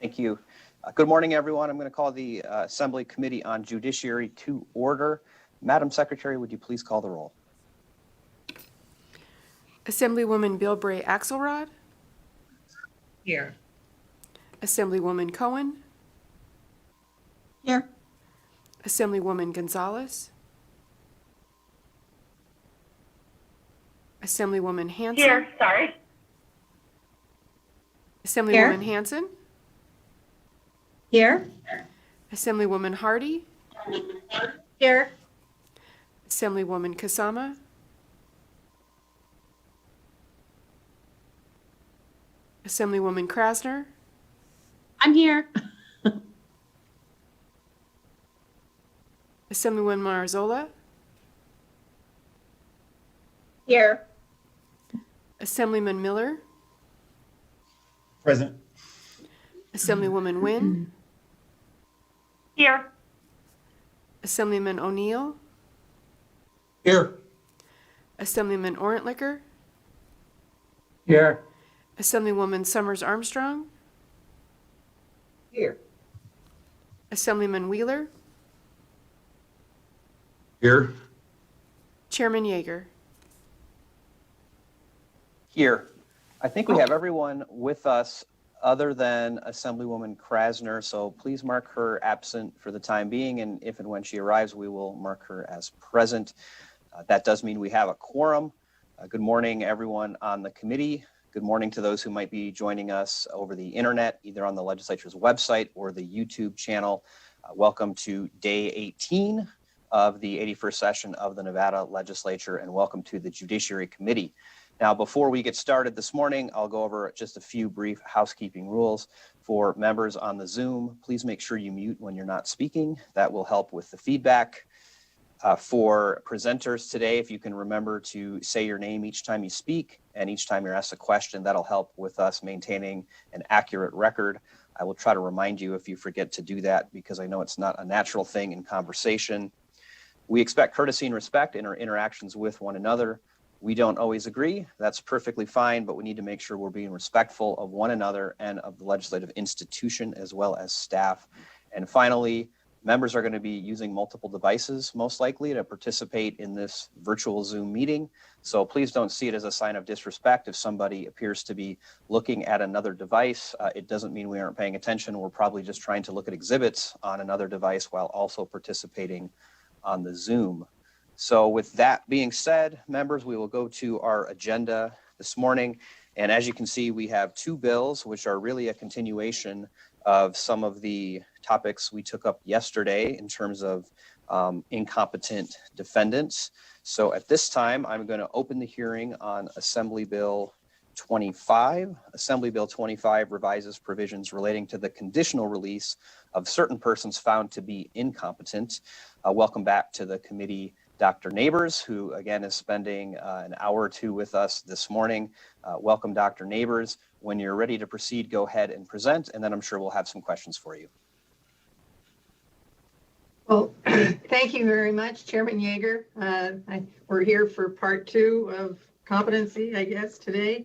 Thank you. Good morning, everyone. I'm going to call the Assembly Committee on Judiciary to order. Madam Secretary, would you please call the roll? Assemblywoman Bilbray Axelrod. Here. Assemblywoman Cohen. Here. Assemblywoman Gonzalez. Assemblywoman Hanson. Here, sorry. Assemblywoman Hanson. Here. Assemblywoman Hardy. Here. Assemblywoman Kasama. Assemblywoman Krasner. I'm here. Assemblywoman Marzola. Here. Assemblyman Miller. Present. Assemblywoman Wynn. Here. Assemblyman O'Neill. Here. Assemblyman Orentlicker. Here. Assemblywoman Summers Armstrong. Here. Assemblyman Wheeler. Here. Chairman Yeager. Here. I think we have everyone with us other than Assemblywoman Krasner, so please mark her absent for the time being, and if and when she arrives, we will mark her as present. That does mean we have a quorum. Good morning, everyone on the committee. Good morning to those who might be joining us over the internet, either on the legislature's website or the YouTube channel. Welcome to day 18 of the 81st session of the Nevada Legislature, and welcome to the Judiciary Committee. Now, before we get started this morning, I'll go over just a few brief housekeeping rules for members on the Zoom. Please make sure you mute when you're not speaking. That will help with the feedback. For presenters today, if you can remember to say your name each time you speak and each time you're asked a question, that'll help with us maintaining an accurate record. I will try to remind you if you forget to do that, because I know it's not a natural thing in conversation. We expect courtesy and respect in our interactions with one another. We don't always agree. That's perfectly fine, but we need to make sure we're being respectful of one another and of the legislative institution as well as staff. And finally, members are going to be using multiple devices, most likely, to participate in this virtual Zoom meeting. So please don't see it as a sign of disrespect if somebody appears to be looking at another device. It doesn't mean we aren't paying attention. We're probably just trying to look at exhibits on another device while also participating on the Zoom. So with that being said, members, we will go to our agenda this morning. And as you can see, we have two bills, which are really a continuation of some of the topics we took up yesterday in terms of incompetent defendants. So at this time, I'm going to open the hearing on Assembly Bill 25. Assembly Bill 25 revises provisions relating to the conditional release of certain persons found to be incompetent. Welcome back to the committee, Dr. Neighbors, who again is spending an hour or two with us this morning. Welcome, Dr. Neighbors. When you're ready to proceed, go ahead and present, and then I'm sure we'll have some questions for you. Well, thank you very much, Chairman Yeager. We're here for part two of competency, I guess, today.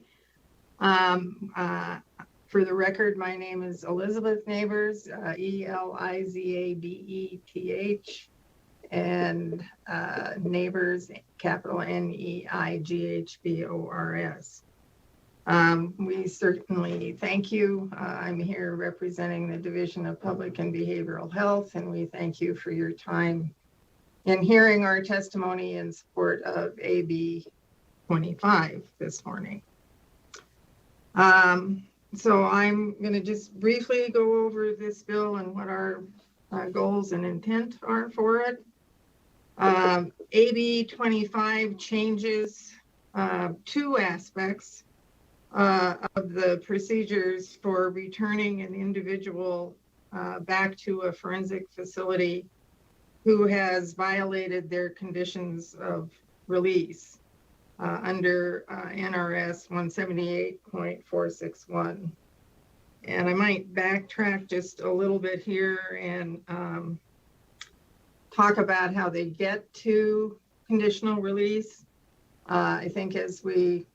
For the record, my name is Elizabeth Neighbors, Elizabeth, and Neighbors, capital Neightbors. We certainly thank you. I'm here representing the Division of Public and Behavioral Health, and we thank you for your time in hearing our testimony in support of AB 25 this morning. So I'm going to just briefly go over this bill and what our goals and intent are for it. AB 25 changes two aspects of the procedures for returning an individual back to a forensic facility who has violated their conditions of release under NRS 178.461. And I might backtrack just a little bit here and talk about how they get to conditional release. I think as we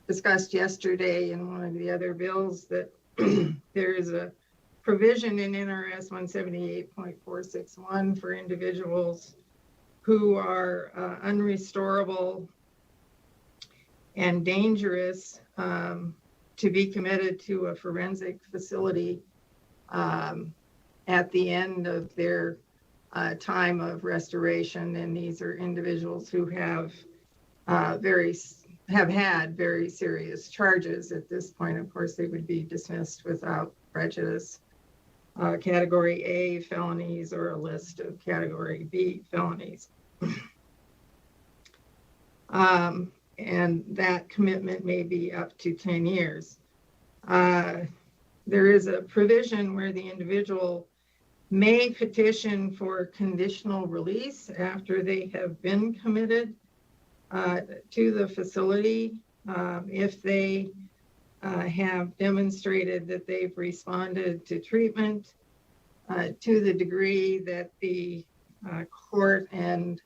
discussed yesterday in one of the other bills that there is a provision in NRS 178.461 for individuals who are unrestorable and dangerous to be committed to a forensic facility at the end of their time of restoration. And these are individuals who have had very serious charges. At this point, of course, they would be dismissed without prejudice. Category A felonies or a list of Category B felonies. And that commitment may be up to 10 years. There is a provision where the individual may petition for conditional release after they have been committed to the facility if they have demonstrated that they've responded to treatment to the degree that the court and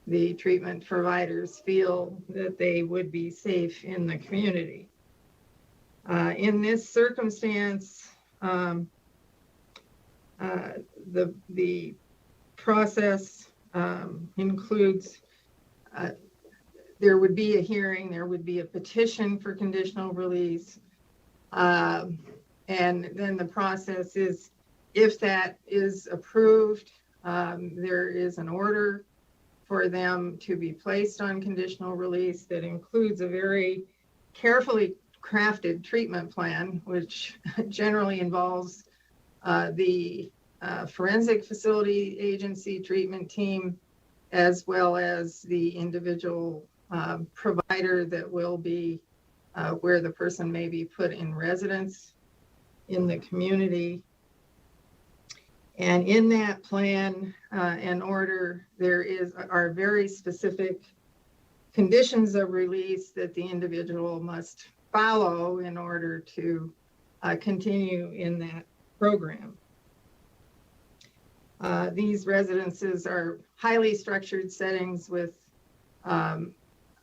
the treatment providers feel that they would be safe in the community. In this circumstance, the process includes there would be a hearing, there would be a petition for conditional release, and then the process is, if that is approved, there is an order for them to be placed on conditional release that includes a very carefully crafted treatment plan, which generally involves the forensic facility agency treatment team, as well as the individual provider that will be where the person may be put in residence in the community. And in that plan and order, there are very specific conditions of release that the individual must follow in order to continue in that program. These residences are highly structured settings with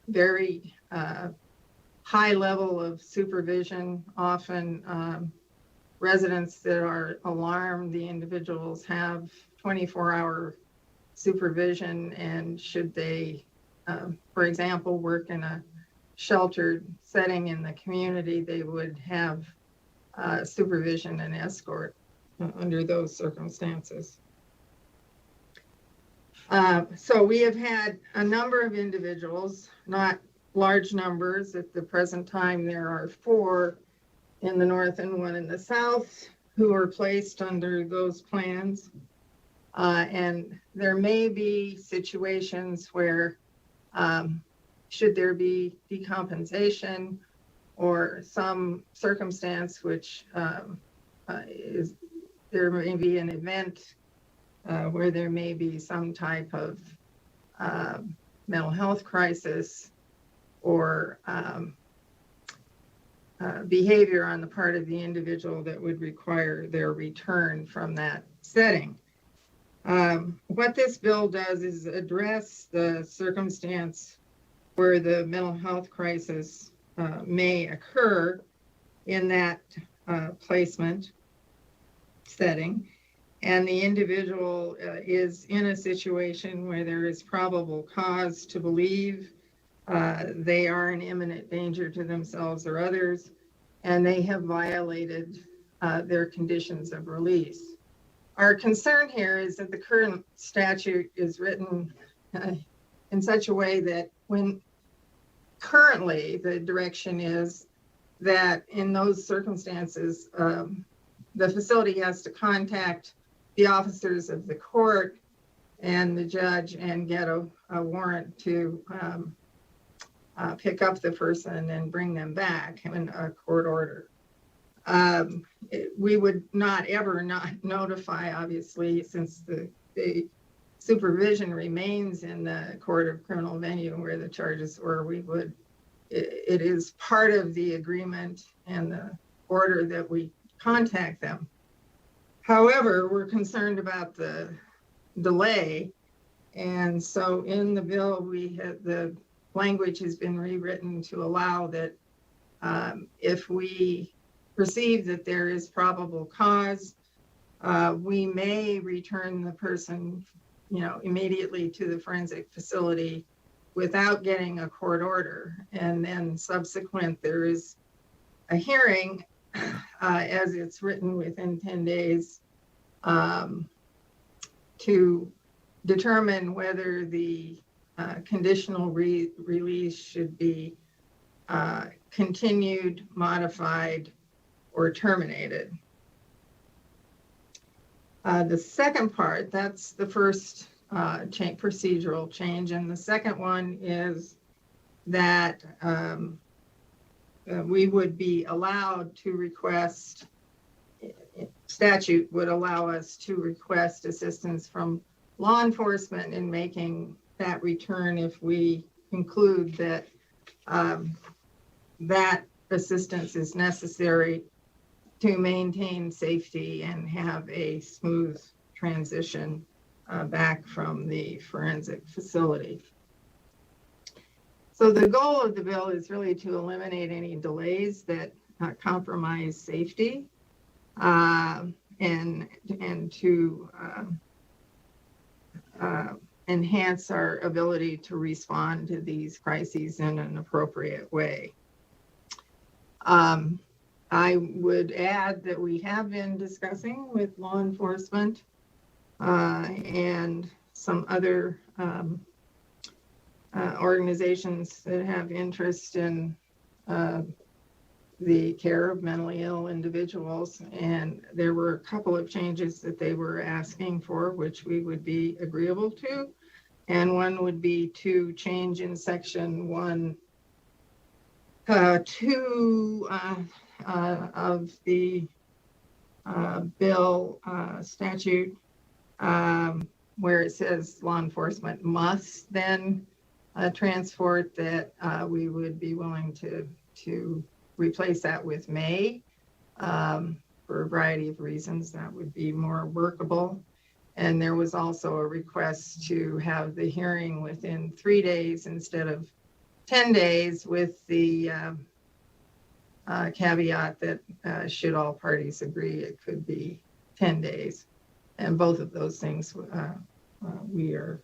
very high level of supervision. Often residents that are alarmed, the individuals have 24-hour supervision, and should they, for example, work in a sheltered setting in the community, they would have supervision and escort under those circumstances. So we have had a number of individuals, not large numbers. At the present time, there are 4 in the north and 1 in the south who are placed under those plans. And there may be situations where should there be decompensation or some circumstance which there may be an event where there may be some type of mental health crisis or behavior on the part of the individual that would require their return from that setting. What this bill does is address the circumstance where the mental health crisis may occur in that placement setting, and the individual is in a situation where there is probable cause to believe they are in imminent danger to themselves or others, and they have violated their conditions of release. Our concern here is that the current statute is written in such a way that when currently the direction is that in those circumstances, the facility has to contact the officers of the court and the judge and get a warrant to pick up the person and bring them back in a court order. We would not ever not notify, obviously, since the supervision remains in the court of criminal venue where the charges were. It is part of the agreement and the order that we contact them. However, we're concerned about the delay, and so in the bill the language has been rewritten to allow that if we perceive that there is probable cause, we may return the person, immediately to the forensic facility without getting a court order. And then subsequent, there is a hearing, as it's written, within 10 days to determine whether the conditional release should be continued, modified, or terminated. The second part, that's the first procedural change. And the second one is that we would be allowed to request, statute would allow us to request assistance from law enforcement in making that return if we conclude that that assistance is necessary to maintain safety and have a smooth transition back from the forensic facility. So the goal of the bill is really to eliminate any delays that compromise safety and to enhance our ability to respond to these crises in an appropriate way. I would add that we have been discussing with law enforcement and some other organizations that have interest in the care of mentally ill individuals. And there were a couple of changes that they were asking for, which we would be agreeable to. And one would be to change in section 1, 2 of the bill statute, where it says law enforcement must then transport, that we would be willing to replace that with may, for a variety of reasons. That would be more workable. And there was also a request to have the hearing within 3 days instead of 10 days, with the caveat that should all parties agree, it could be 10 days. And both of those things we are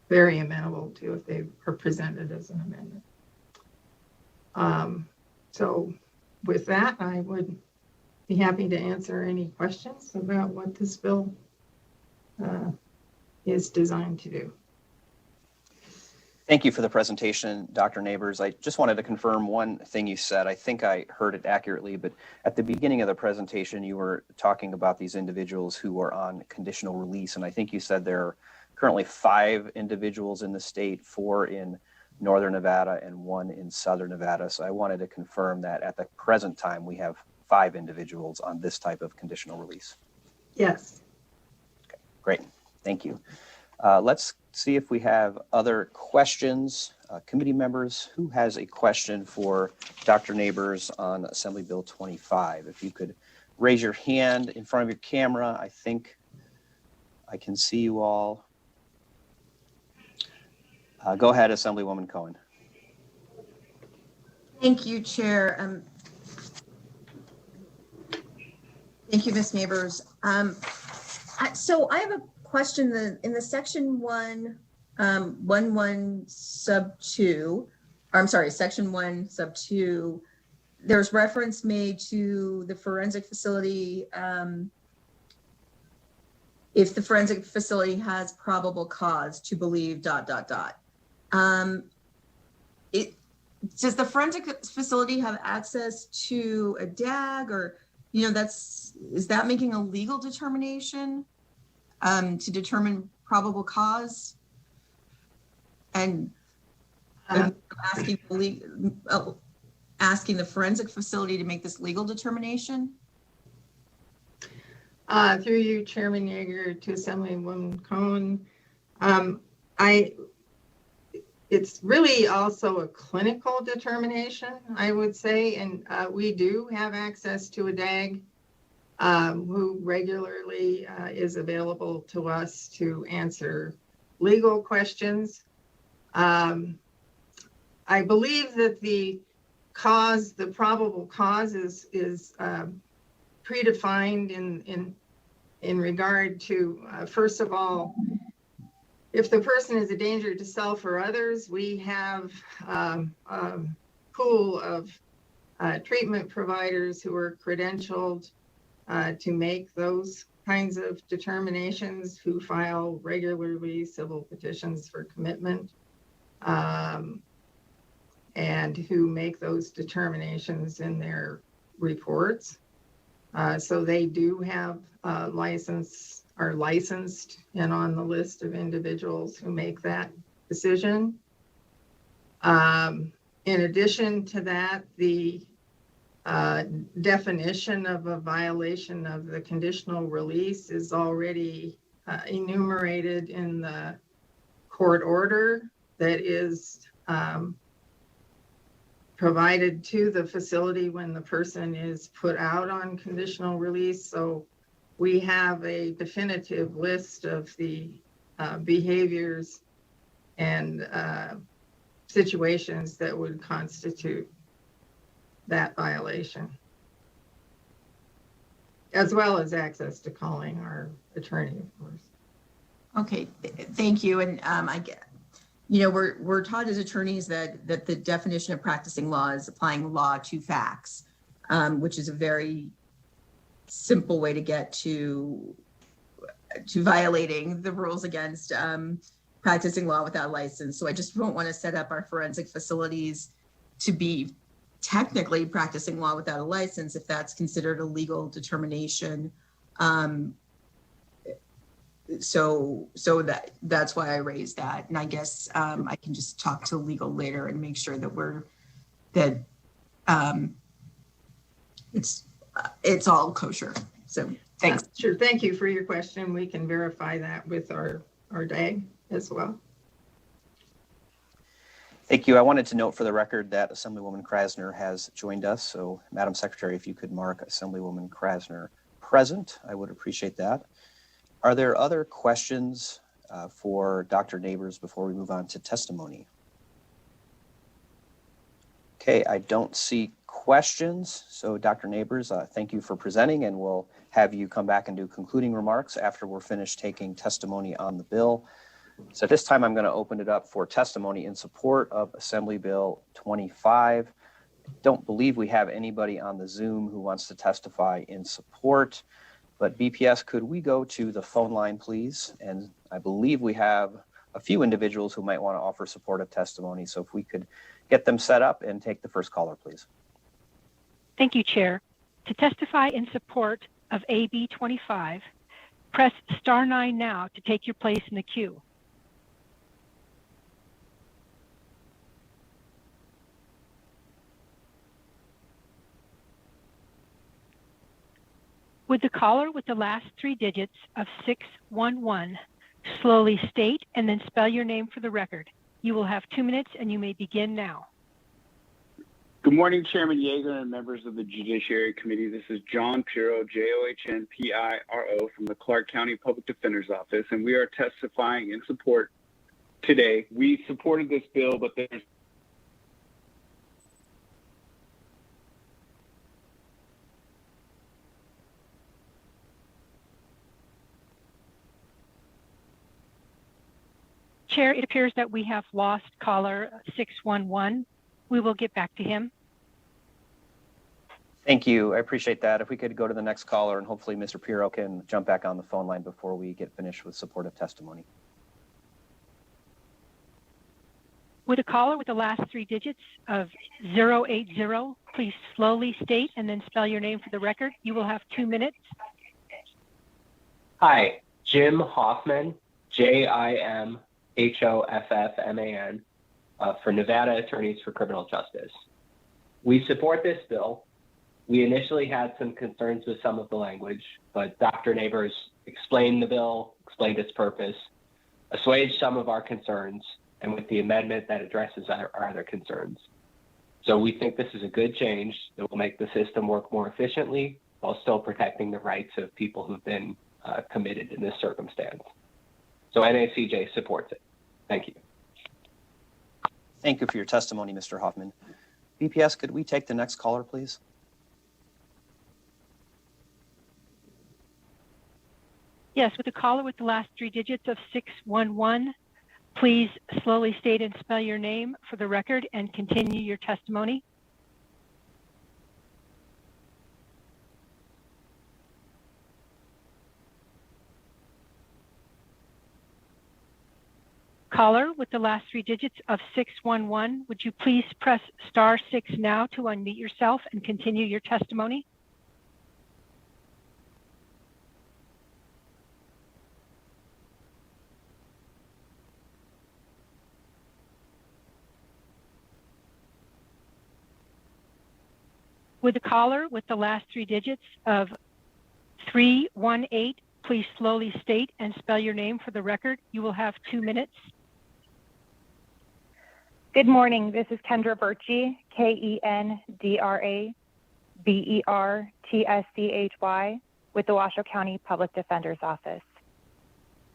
very amenable to if they are presented as an amendment. So with that, I would be happy to answer any questions about what this bill is designed to do. Thank you for the presentation, Dr. Neighbors. I just wanted to confirm one thing you said. I think I heard it accurately, but at the beginning of the presentation, you were talking about these individuals who are on conditional release. And I think you said there are currently 5 individuals in the state, 4 in Northern Nevada and 1 in Southern Nevada. So I wanted to confirm that at the present time, we have 5 individuals on this type of conditional release. Yes. Okay, great. Thank you. Let's see if we have other questions. Committee members, who has a question for Dr. Neighbors on Assembly Bill 25? If you could raise your hand in front of your camera, I think I can see you all. Go ahead, Assemblywoman Cohen. Thank you, Chair. Thank you, Ms. Neighbors. So I have a question. In the section 1, 1 sub 2, or I'm sorry, section 1 sub 2, there's reference made to the forensic facility. If the forensic facility has probable cause to believe ... Does the forensic facility have access to a DAG, or, is that making a legal determination to determine probable cause? And asking the forensic facility to make this legal determination? Through you, Chairman Yeager, to Assemblywoman Cohen, it's really also a clinical determination, I would say, and we do have access to a DAG who regularly is available to us to answer legal questions. I believe that the cause, the probable cause is predefined in regard to, first of all, if the person is a danger to self or others, we have a pool of treatment providers who are credentialed to make those kinds of determinations, who file regularly civil petitions for commitment, and who make those determinations in their reports. So they do have license, are licensed and on the list of individuals who make that decision. In addition to that, the definition of a violation of the conditional release is already enumerated in the court order that is provided to the facility when the person is put out on conditional release. So we have a definitive list of the behaviors and situations that would constitute that violation, as well as access to calling our attorney, of course. Okay, thank you. And I get, you know, we're taught as attorneys that the definition of practicing law is applying law to facts, which is a very simple way to get to violating the rules against practicing law without a license. So I just don't want to set up our forensic facilities to be technically practicing law without a license if that's considered a legal determination. So that's why I raised that. And I guess I can just talk to legal later and make sure that it's all kosher. So thanks. Sure. Thank you for your question. We can verify that with our DAG as well. Thank you. I wanted to note for the record that Assemblywoman Krasner has joined us. So, Madam Secretary, if you could mark Assemblywoman Krasner present, I would appreciate that. Are there other questions for Dr. Neighbors before we move on to testimony? Okay, I don't see questions. So, Dr. Neighbors, thank you for presenting, and we'll have you come back and do concluding remarks after we're finished taking testimony on the bill. So at this time, I'm going to open it up for testimony in support of Assembly Bill 25. I don't believe we have anybody on the Zoom who wants to testify in support, but BPS, could we go to the phone line, please? And I believe we have a few individuals who might want to offer supportive testimony. So if we could get them set up and take the first caller, please. Thank you, Chair. To testify in support of AB 25, press *9 now to take your place in the queue. Would the caller with the last 3 digits of 611 slowly state and then spell your name for the record? You will have 2 minutes and you may begin now. Good morning, Chairman Yeager and members of the Judiciary Committee. This is John Piro, Johnpiro, from the Clark County Public Defender's Office, and we are testifying in support today. We supported this bill, but there's Chair, it appears that we have lost caller 611. We will get back to him. Thank you. I appreciate that. If we could go to the next caller, and hopefully Mr. Piro can jump back on the phone line before we get finished with supportive testimony. Would a caller with the last 3 digits of 080 please slowly state and then spell your name for the record? You will have 2 minutes. Hi, Jim Hoffman, JimHoffman, for Nevada Attorneys for Criminal Justice. We support this bill. We initially had some concerns with some of the language, but Dr. Neighbors explained the bill, explained its purpose, assuaged some of our concerns, and with the amendment that addresses our other concerns. So we think this is a good change that will make the system work more efficiently while still protecting the rights of people who've been committed in this circumstance. So NACJ supports it. Thank you. Thank you for your testimony, Mr. Hoffman. BPS, could we take the next caller, please? Yes, with the caller with the last three digits of 611, please slowly state and spell your name for the record and continue your testimony. Caller with the last three digits of 611, would you please press *6 now to unmute yourself and continue your testimony? With the caller with the last three digits of 318, please slowly state and spell your name for the record. You will have 2 minutes. Good morning. This is Kendra Birchie, KendraBertschy, with the Washoe County Public Defender's Office.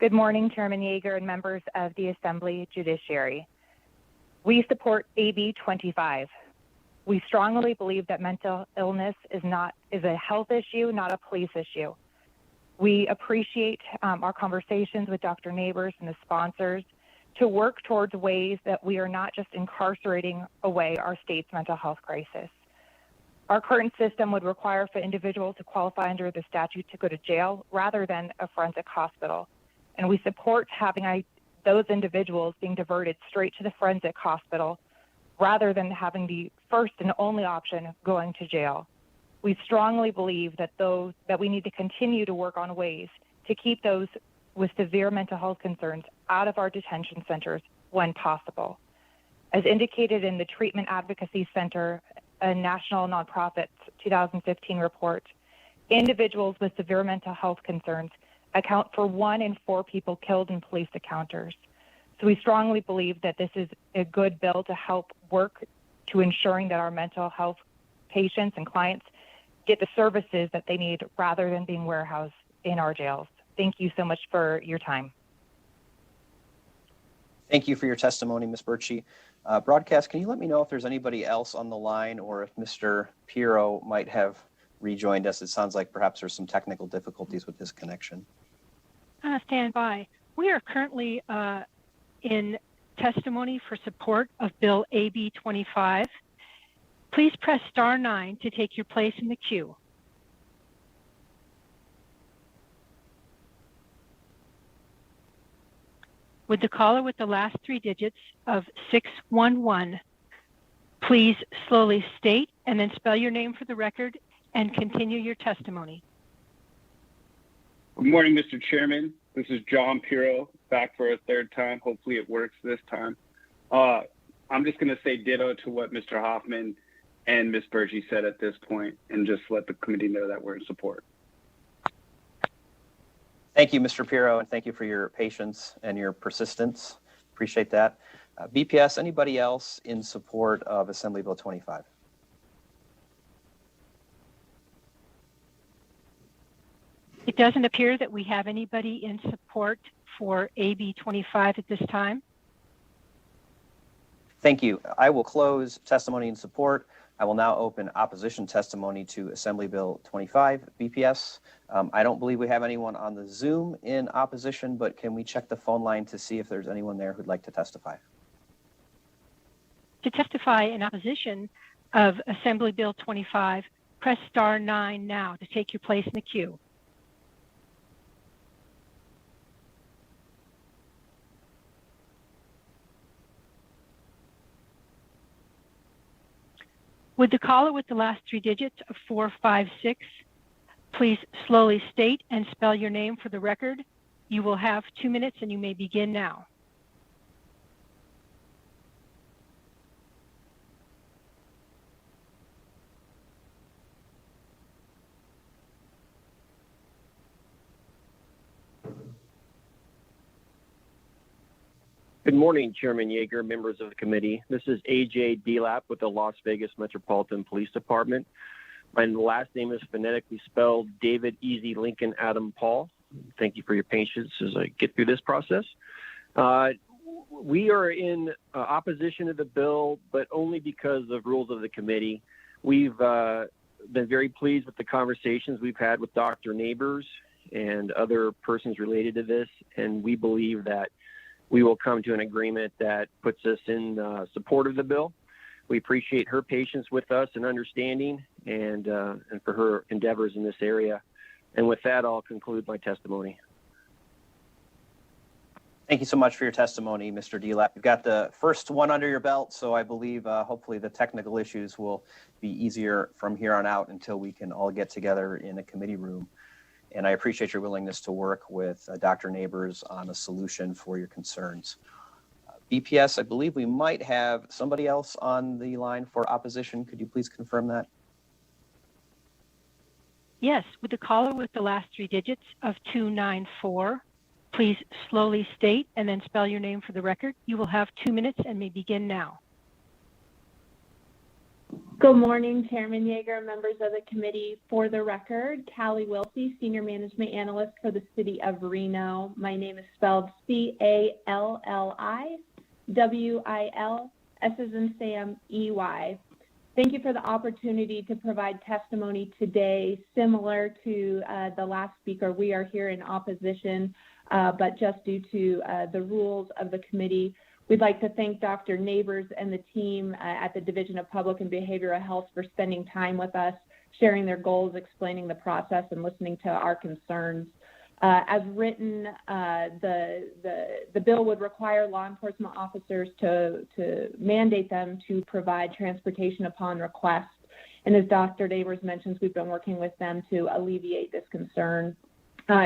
Good morning, Chairman Yeager and members of the Assembly Judiciary. We support AB 25. We strongly believe that mental illness is a health issue, not a police issue. We appreciate our conversations with Dr. Neighbors and the sponsors to work towards ways that we are not just incarcerating away our state's mental health crisis. Our current system would require for individuals to qualify under the statute to go to jail rather than a forensic hospital. And we support having those individuals being diverted straight to the forensic hospital rather than having the first and only option of going to jail. We strongly believe that we need to continue to work on ways to keep those with severe mental health concerns out of our detention centers when possible. As indicated in the Treatment Advocacy Center, a national nonprofit 2015 report, individuals with severe mental health concerns account for 1 in 4 people killed in police encounters. So we strongly believe that this is a good bill to help work to ensuring that our mental health patients and clients get the services that they need rather than being warehoused in our jails. Thank you so much for your time. Thank you for your testimony, Ms. Birchie. Broadcast, can you let me know if there's anybody else on the line or if Mr. Pirro might have rejoined us? It sounds like perhaps there's some technical difficulties with his connection. Stand by. We are currently in testimony for support of Bill AB 25. Please press *9 to take your place in the queue. With the caller with the last three digits of 611, please slowly state and then spell your name for the record and continue your testimony. Good morning, Mr. Chairman. This is John Pirro, back for a third time. Hopefully it works this time. I'm just going to say ditto to what Mr. Hoffman and Ms. Birchie said at this point and just let the committee know that we're in support. Thank you, Mr. Pirro, and thank you for your patience and your persistence. Appreciate that. BPS, anybody else in support of Assembly Bill 25? It doesn't appear that we have anybody in support for AB 25 at this time. Thank you. I will close testimony in support. I will now open opposition testimony to Assembly Bill 25. BPS, I don't believe we have anyone on the Zoom in opposition, but can we check the phone line to see if there's anyone there who'd like to testify? To testify in opposition of Assembly Bill 25, press *9 now to take your place in the queue. With the caller with the last three digits of 456, please slowly state and spell your name for the record. You will have 2 minutes and you may begin now. Good morning, Chairman Yeager, members of the committee. This is AJ Delap with the Las Vegas Metropolitan Police Department. My last name is phonetically spelled David Easy Lincoln Adam Paul. Thank you for your patience as I get through this process. we are in opposition to the bill, but only because of rules of the committee. We've been very pleased with the conversations we've had with Dr. Neighbors and other persons related to this, and we believe that we will come to an agreement that puts us in support of the bill. We appreciate her patience with us and understanding, and for her endeavors in this area. And with that, I'll conclude my testimony. Thank you so much for your testimony, Mr. Delap. You've got the first one under your belt, so I believe hopefully the technical issues will be easier from here on out until we can all get together in a committee room. And I appreciate your willingness to work with Dr. Neighbors on a solution for your concerns. BPS, I believe we might have somebody else on the line for opposition. Could you please confirm that? Yes, with the caller with the last three digits of 294, please slowly state and then spell your name for the record. You will have 2 minutes and may begin now. Good morning, Chairman Yeager, members of the committee. For the record, Callie Wilsey, Senior Management Analyst for the City of Reno. My name is spelled C-A-L-L-I-W-I-L, S as in Sam, E-Y. Thank you for the opportunity to provide testimony today. Similar to the last speaker, we are here in opposition, but just due to the rules of the committee. We'd like to thank Dr. Neighbors and the team at the Division of Public and Behavioral Health for spending time with us, sharing their goals, explaining the process, and listening to our concerns. As written, the bill would require law enforcement officers to mandate them to provide transportation upon request. And as Dr. Neighbors mentions, we've been working with them to alleviate this concern.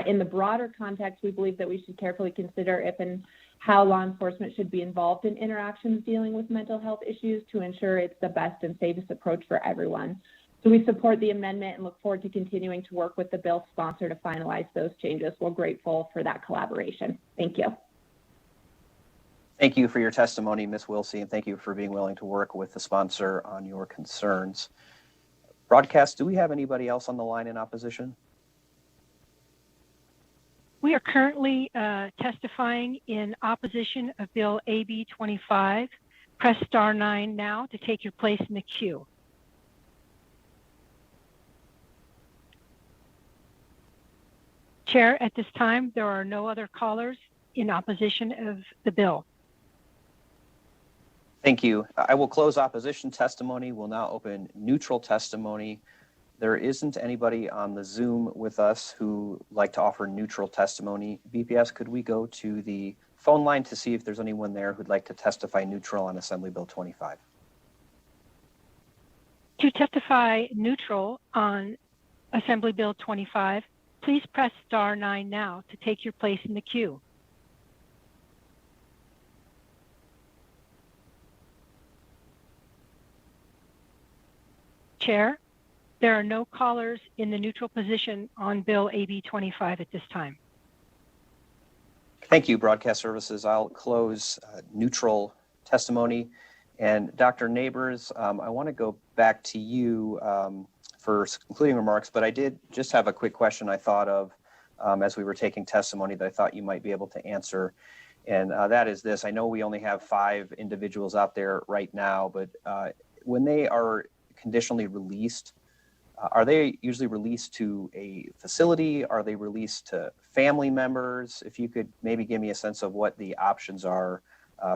In the broader context, we believe that we should carefully consider if and how law enforcement should be involved in interactions dealing with mental health issues to ensure it's the best and safest approach for everyone. So we support the amendment and look forward to continuing to work with the bill sponsor to finalize those changes. We're grateful for that collaboration. Thank you. Thank you for your testimony, Ms. Wilsey, and thank you for being willing to work with the sponsor on your concerns. Broadcast, do we have anybody else on the line in opposition? We are currently testifying in opposition of Bill AB 25. Press star 9 now to take your place in the queue. Chair, at this time, there are no other callers in opposition of the bill. Thank you. I will close opposition testimony. We'll now open neutral testimony. There isn't anybody on the Zoom with us who would like to offer neutral testimony. BPS, could we go to the phone line to see if there's anyone there who'd like to testify neutral on Assembly Bill 25? To testify neutral on Assembly Bill 25, please press star 9 now to take your place in the queue. Chair, there are no callers in the neutral position on Bill AB 25 at this time. Thank you, Broadcast Services. I'll close neutral testimony. And Dr. Neighbors, I want to go back to you for concluding remarks, but I did just have a quick question I thought of as we were taking testimony that I thought you might be able to answer. And that is this. I know we only have 5 individuals out there right now, but when they are conditionally released, are they usually released to a facility? Are they released to family members? If you could maybe give me a sense of what the options are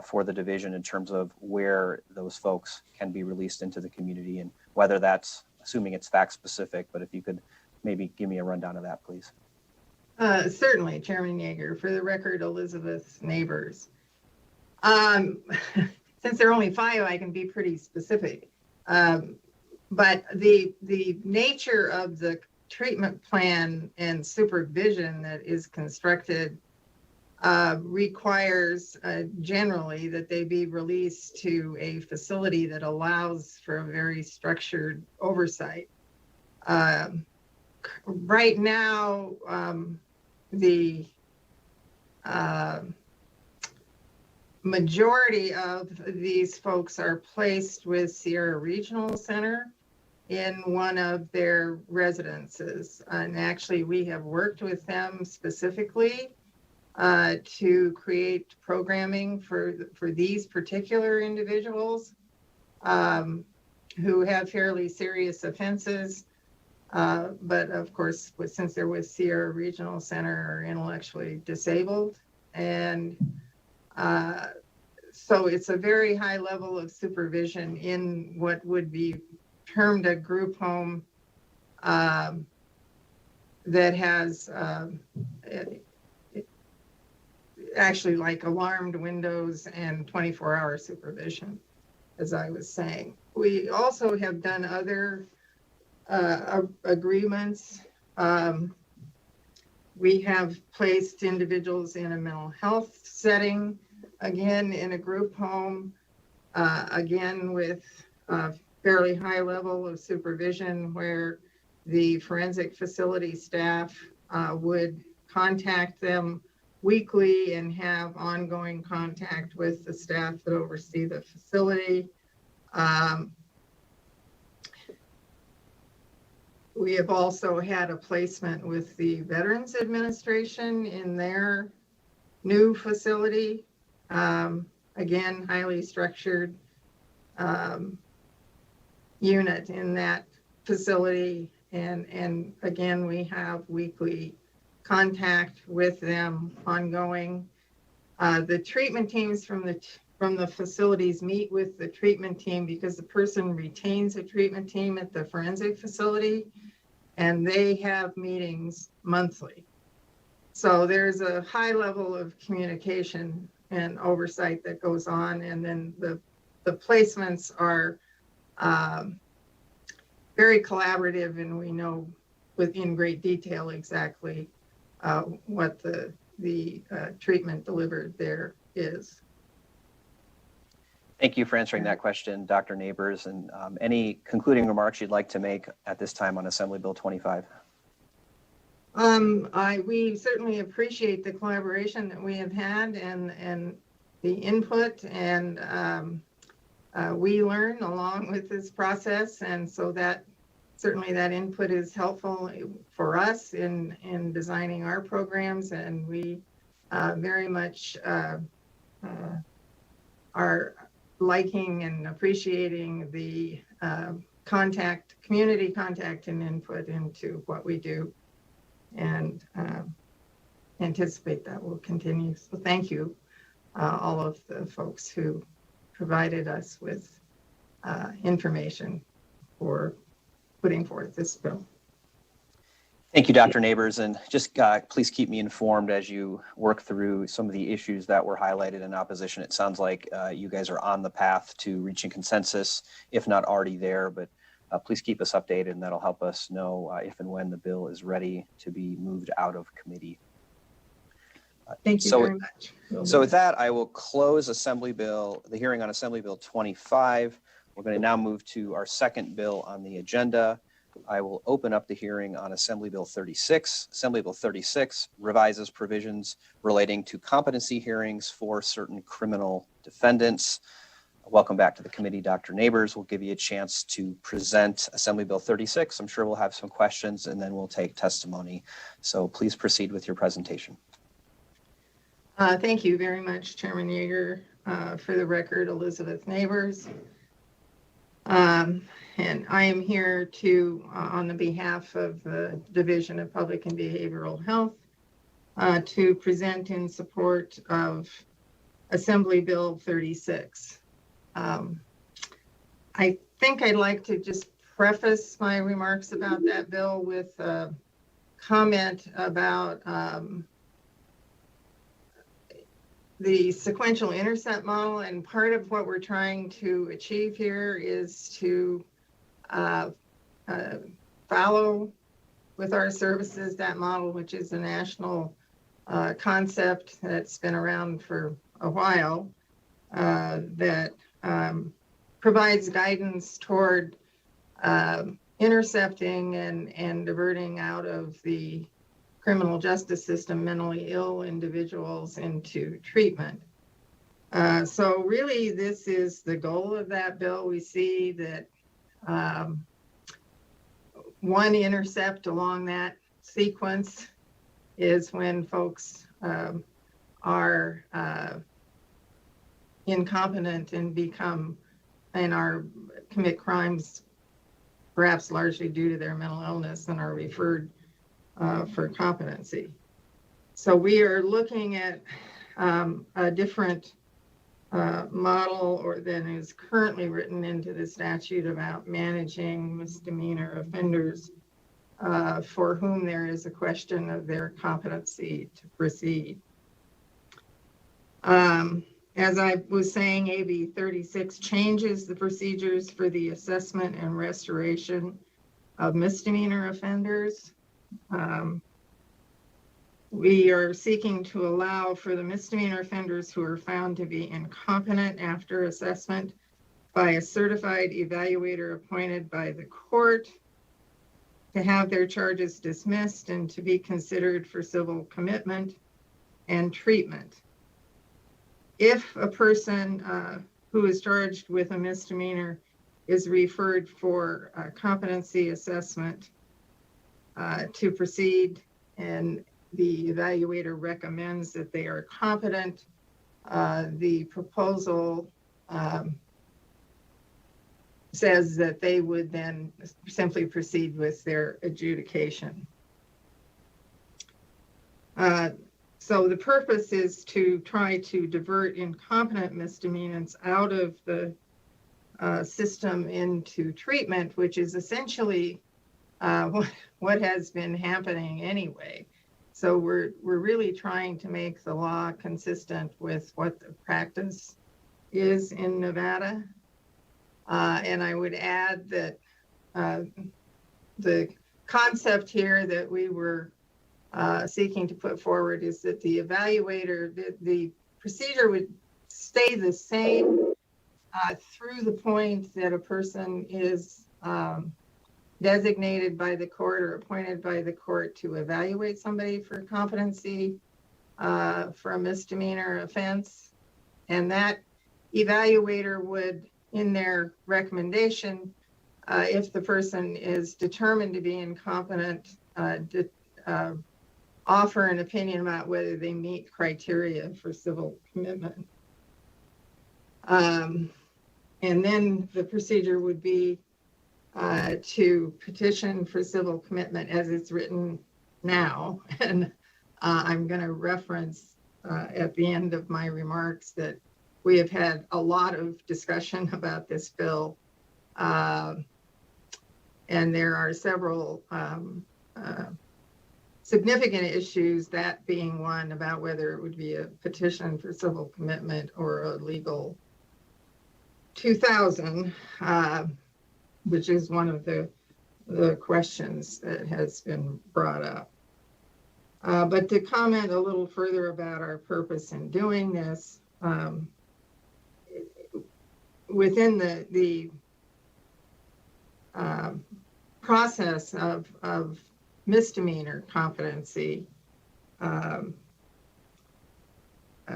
for the division in terms of where those folks can be released into the community and whether that's, assuming it's fact specific, but if you could maybe give me a rundown of that, please. Certainly, Chairman Yeager. For the record, Elizabeth Neighbors. Since there are only 5, I can be pretty specific. But the nature of the treatment plan and supervision that is constructed requires generally that they be released to a facility that allows for a very structured oversight. Right now, the majority of these folks are placed with Sierra Regional Center in one of their residences. And actually, we have worked with them specifically to create programming for these particular individuals who have fairly serious offenses. But of course, since they're with Sierra Regional Center, are intellectually disabled. And so it's a very high level of supervision in what would be termed a group home that has actually like alarmed windows and 24-hour supervision, as I was saying. We also have done other agreements. We have placed individuals in a mental health setting, again in a group home, again with a fairly high level of supervision, where the forensic facility staff would contact them weekly and have ongoing contact with the staff that oversee the facility. We have also had a placement with the Veterans Administration in their new facility. Again, highly structured unit in that facility. And again, we have weekly contact with them ongoing. The treatment teams from the facilities meet with the treatment team, because the person retains a treatment team at the forensic facility, and they have meetings monthly. So there's a high level of communication and oversight that goes on. And then the placements are very collaborative, and we know in great detail exactly what the treatment delivered there is. Thank you for answering that question, Dr. Neighbors. And any concluding remarks you'd like to make at this time on Assembly Bill 25? We certainly appreciate the collaboration that we have had and the input, and we learn along with this process. And so that certainly that input is helpful for us in designing our programs. And we very much are liking and appreciating the community contact and input into what we do, and anticipate that will continue. So thank you, all of the folks who provided us with information for putting forth this bill. Thank you, Dr. Neighbors, and just please keep me informed as you work through some of the issues that were highlighted in opposition. It sounds like you guys are on the path to reaching consensus, if not already there, but please keep us updated, and that'll help us know if and when the bill is ready to be moved out of committee. Thank you very much. So with that, I will close the hearing on Assembly Bill 25. We're going to now move to our second bill on the agenda. I will open up the hearing on Assembly Bill 36. Assembly Bill 36 revises provisions relating to competency hearings for certain criminal defendants. Welcome back to the committee, Dr. Neighbors. We'll give you a chance to present Assembly Bill 36. I'm sure we'll have some questions, and then we'll take testimony. So please proceed with your presentation. Thank you very much, Chairman Yeager. For the record, Elizabeth Neighbors. And I am here to, on the behalf of the Division of Public and Behavioral Health, to present in support of Assembly Bill 36. I think I'd like to just preface my remarks about that bill with a comment about the sequential intercept model. And part of what we're trying to achieve here is to follow with our services that model, which is a national concept that's been around for a while, that provides guidance toward intercepting and diverting out of the criminal justice system mentally ill individuals into treatment. So really, this is the goal of that bill. We see that one intercept along that sequence is when folks are incompetent and commit crimes, perhaps largely due to their mental illness, and are referred for competency. So we are looking at a different model than is currently written into the statute about managing misdemeanor offenders for whom there is a question of their competency to proceed. As I was saying, AB 36 changes the procedures for the assessment and restoration of misdemeanor offenders. We are seeking to allow for the misdemeanor offenders who are found to be incompetent after assessment by a certified evaluator appointed by the court to have their charges dismissed and to be considered for civil commitment and treatment. If a person who is charged with a misdemeanor is referred for competency assessment to proceed, and the evaluator recommends that they are competent, the proposal says that they would then simply proceed with their adjudication. So the purpose is to try to divert incompetent misdemeanants out of the system into treatment, which is essentially what has been happening anyway. So we're really trying to make the law consistent with what the practice is in Nevada. And I would add that the concept here that we were seeking to put forward is that the evaluator, the procedure would stay the same through the point that a person is designated by the court or appointed by the court to evaluate somebody for competency for a misdemeanor offense. And that evaluator would, in their recommendation, if the person is determined to be incompetent, offer an opinion about whether they meet criteria for civil commitment. And then the procedure would be to petition for civil commitment as it's written now. And I'm going to reference at the end of my remarks that we have had a lot of discussion about this bill. And there are several significant issues, that being one about whether it would be a petition for civil commitment or a legal 2000, which is one of the questions that has been brought up. But to comment a little further about our purpose in doing this, within the process of misdemeanor competency,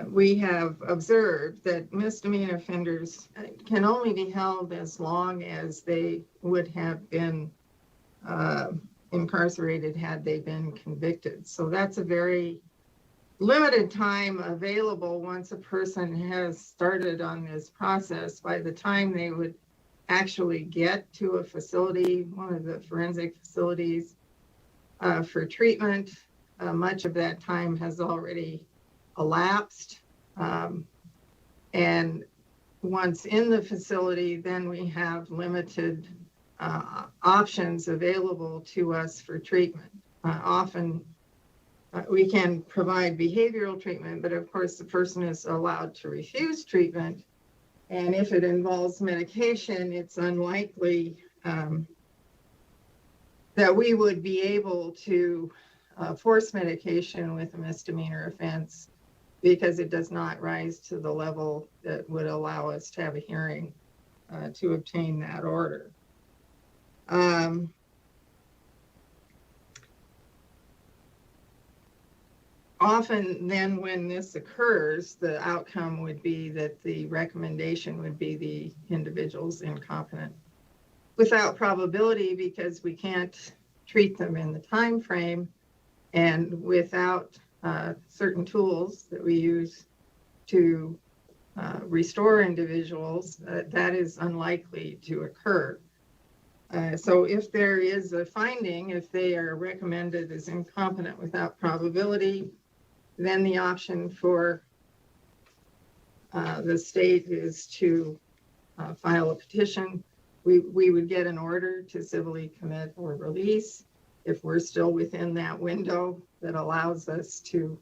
we have observed that misdemeanor offenders can only be held as long as they would have been incarcerated had they been convicted. So that's a very limited time available once a person has started on this process. By the time they would actually get to a facility, one of the forensic facilities for treatment, much of that time has already elapsed. And once in the facility, then we have limited options available to us for treatment. Often we can provide behavioral treatment, but of course the person is allowed to refuse treatment. And if it involves medication, it's unlikely that we would be able to force medication with a misdemeanor offense, because it does not rise to the level that would allow us to have a hearing to obtain that order. Often then when this occurs, the outcome would be that the recommendation would be the individual's incompetent without probability, because we can't treat them in the time frame, and without certain tools that we use to restore individuals, that is unlikely to occur. So if there is a finding, if they are recommended as incompetent without probability, then the option for the state is to file a petition. We would get an order to civilly commit or release if we're still within that window that allows us to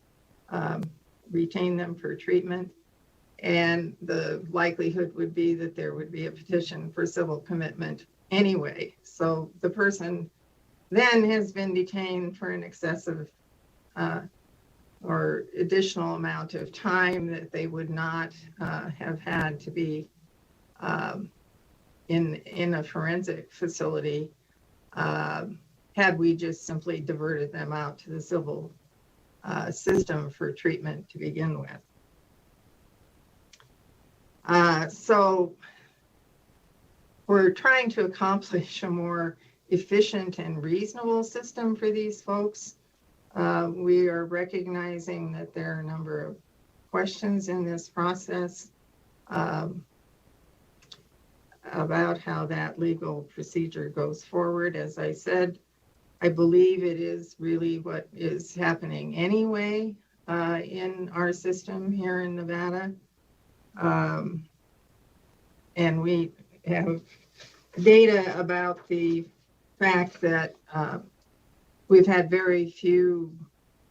retain them for treatment. And the likelihood would be that there would be a petition for civil commitment anyway. So the person then has been detained for an excessive or additional amount of time that they would not have had to be in a forensic facility had we just simply diverted them out to the civil system for treatment to begin with. So we're trying to accomplish a more efficient and reasonable system for these folks. We are recognizing that there are a number of questions in this process about how that legal procedure goes forward. As I said, I believe it is really what is happening anyway in our system here in Nevada. And we have data about the fact that we've had very few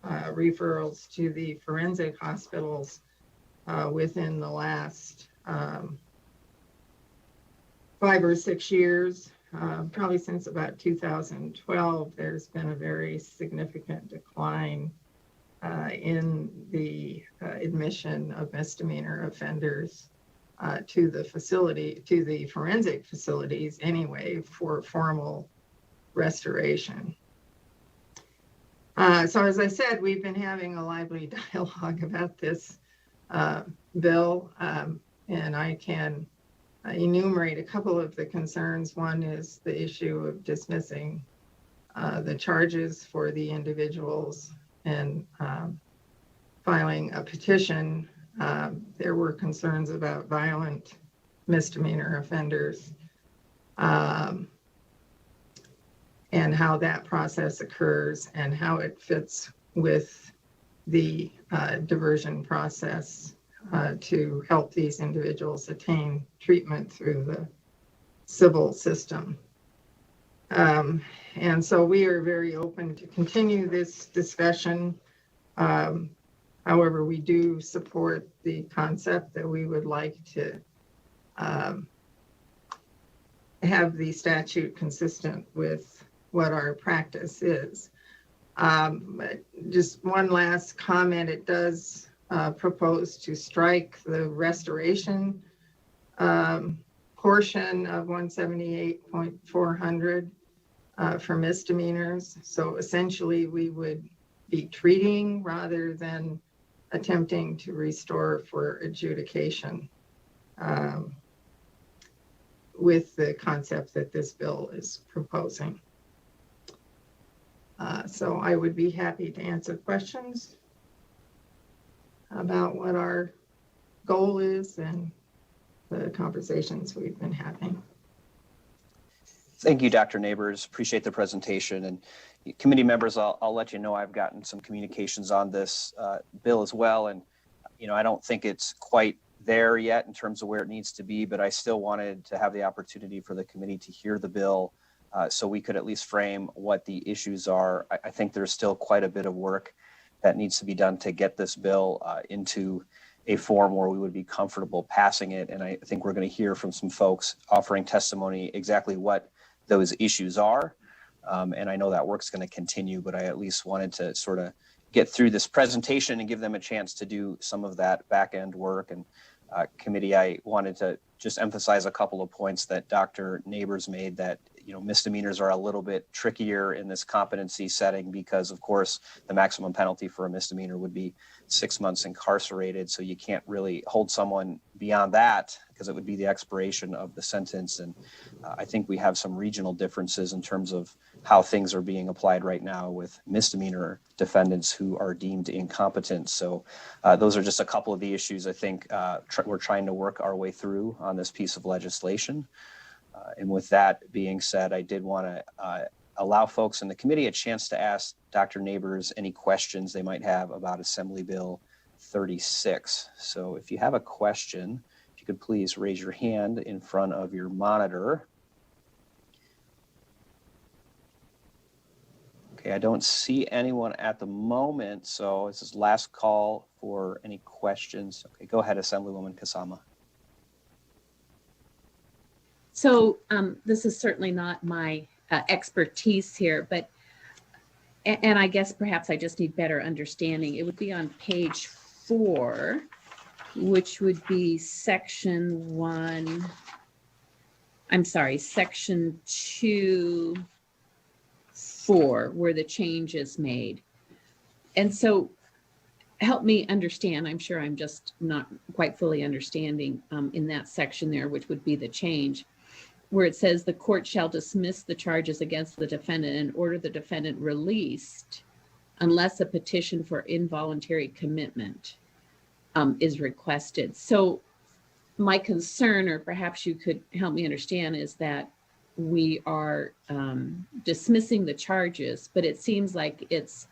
referrals to the forensic hospitals within the last 5 or 6 years. Probably since about 2012, there's been a very significant decline in the admission of misdemeanor offenders to the facility, to the forensic facilities anyway, for formal restoration. So as I said, we've been having a lively dialogue about this bill, and I can enumerate a couple of the concerns. One is the issue of dismissing the charges for the individuals and filing a petition. There were concerns about violent misdemeanor offenders and how that process occurs and how it fits with the diversion process to help these individuals attain treatment through the civil system. And so we are very open to continue this discussion. However, we do support the concept that we would like to have the statute consistent with what our practice is. But just one last comment, it does propose to strike the restoration portion of 178.400 for misdemeanors. So essentially we would be treating rather than attempting to restore for adjudication with the concept that this bill is proposing. So I would be happy to answer questions about what our goal is and the conversations we've been having. Thank you, Dr. Neighbors. Appreciate the presentation. And committee members, I'll let you know I've gotten some communications on this bill as well. And, you know, I don't think it's quite there yet in terms of where it needs to be, but I still wanted to have the opportunity for the committee to hear the bill so we could at least frame what the issues are. I think there's still quite a bit of work that needs to be done to get this bill into a form where we would be comfortable passing it. And I think we're going to hear from some folks offering testimony exactly what those issues are. And I know that work's going to continue, but I at least wanted to sort of get through this presentation and give them a chance to do some of that back end work. And committee, I wanted to just emphasize a couple of points that Dr. Neighbors made, that, you know, misdemeanors are a little bit trickier in this competency setting because, of course, the maximum penalty for a misdemeanor would be 6 months incarcerated. So you can't really hold someone beyond that because it would be the expiration of the sentence. And I think we have some regional differences in terms of how things are being applied right now with misdemeanor defendants who are deemed incompetent. So those are just a couple of the issues I think we're trying to work our way through on this piece of legislation. And with that being said, I did want to allow folks in the committee a chance to ask Dr. Neighbors any questions they might have about Assembly Bill 36. So if you have a question, if you could please raise your hand in front of your monitor. Okay, I don't see anyone at the moment, so this is last call for any questions. Okay, go ahead, Assemblywoman Kasama. So this is certainly not my expertise here, but, and I guess perhaps I just need better understanding. It would be on page 4, which would be section 2(4), where the change is made. And so help me understand, I'm sure I'm just not quite fully understanding in that section there, which would be the change, where it says the court shall dismiss the charges against the defendant and order the defendant released unless a petition for involuntary commitment is requested. So my concern, or perhaps you could help me understand, is that we are dismissing the charges, but it seems like it's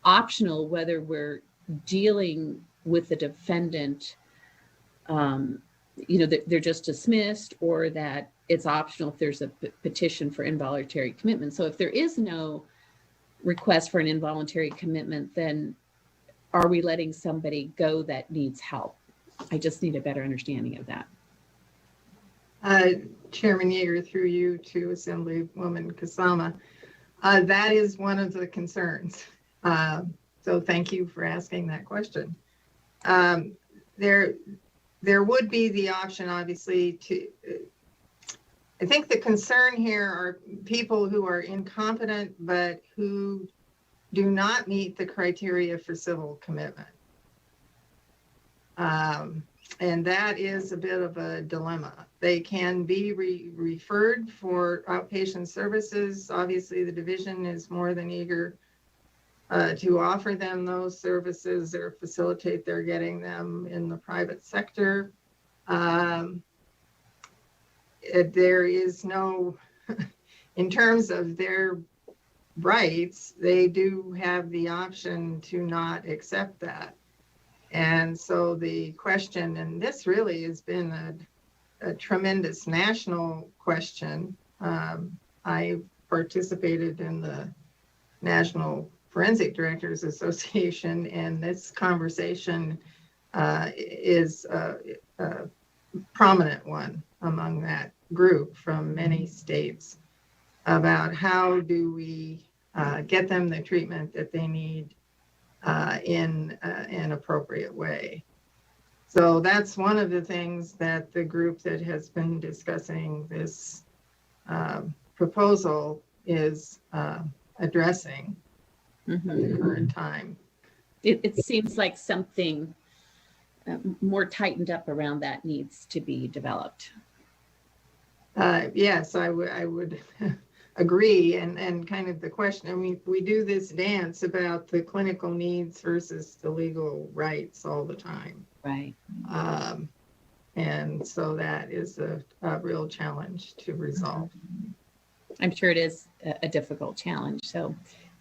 optional whether we're dealing with the defendant, they're just dismissed, or that it's optional if there's a petition for involuntary commitment. So if there is no request for an involuntary commitment, then are we letting somebody go that needs help? I just need a better understanding of that. Chairman Yeager, through you to Assemblywoman Kasama, that is one of the concerns. So thank you for asking that question. There would be the option, obviously, to, I think the concern here are people who are incompetent, but who do not meet the criteria for civil commitment. And that is a bit of a dilemma. They can be referred for outpatient services. Obviously, the division is more than eager to offer them those services or facilitate their getting them in the private sector. There is no, in terms of their rights, they do have the option to not accept that. And so the question, and this really has been a tremendous national question. I participated in the National Forensic Directors Association, and this conversation is a prominent one among that group from many states about how do we get them the treatment that they need in an appropriate way. So that's one of the things that the group that has been discussing this proposal is addressing at the current time. It seems like something more tightened up around that needs to be developed. Yes, I would agree. And kind of the question, I mean, we do this dance about the clinical needs versus the legal rights all the time. Right. And so that is a real challenge to resolve. I'm sure it is a difficult challenge. So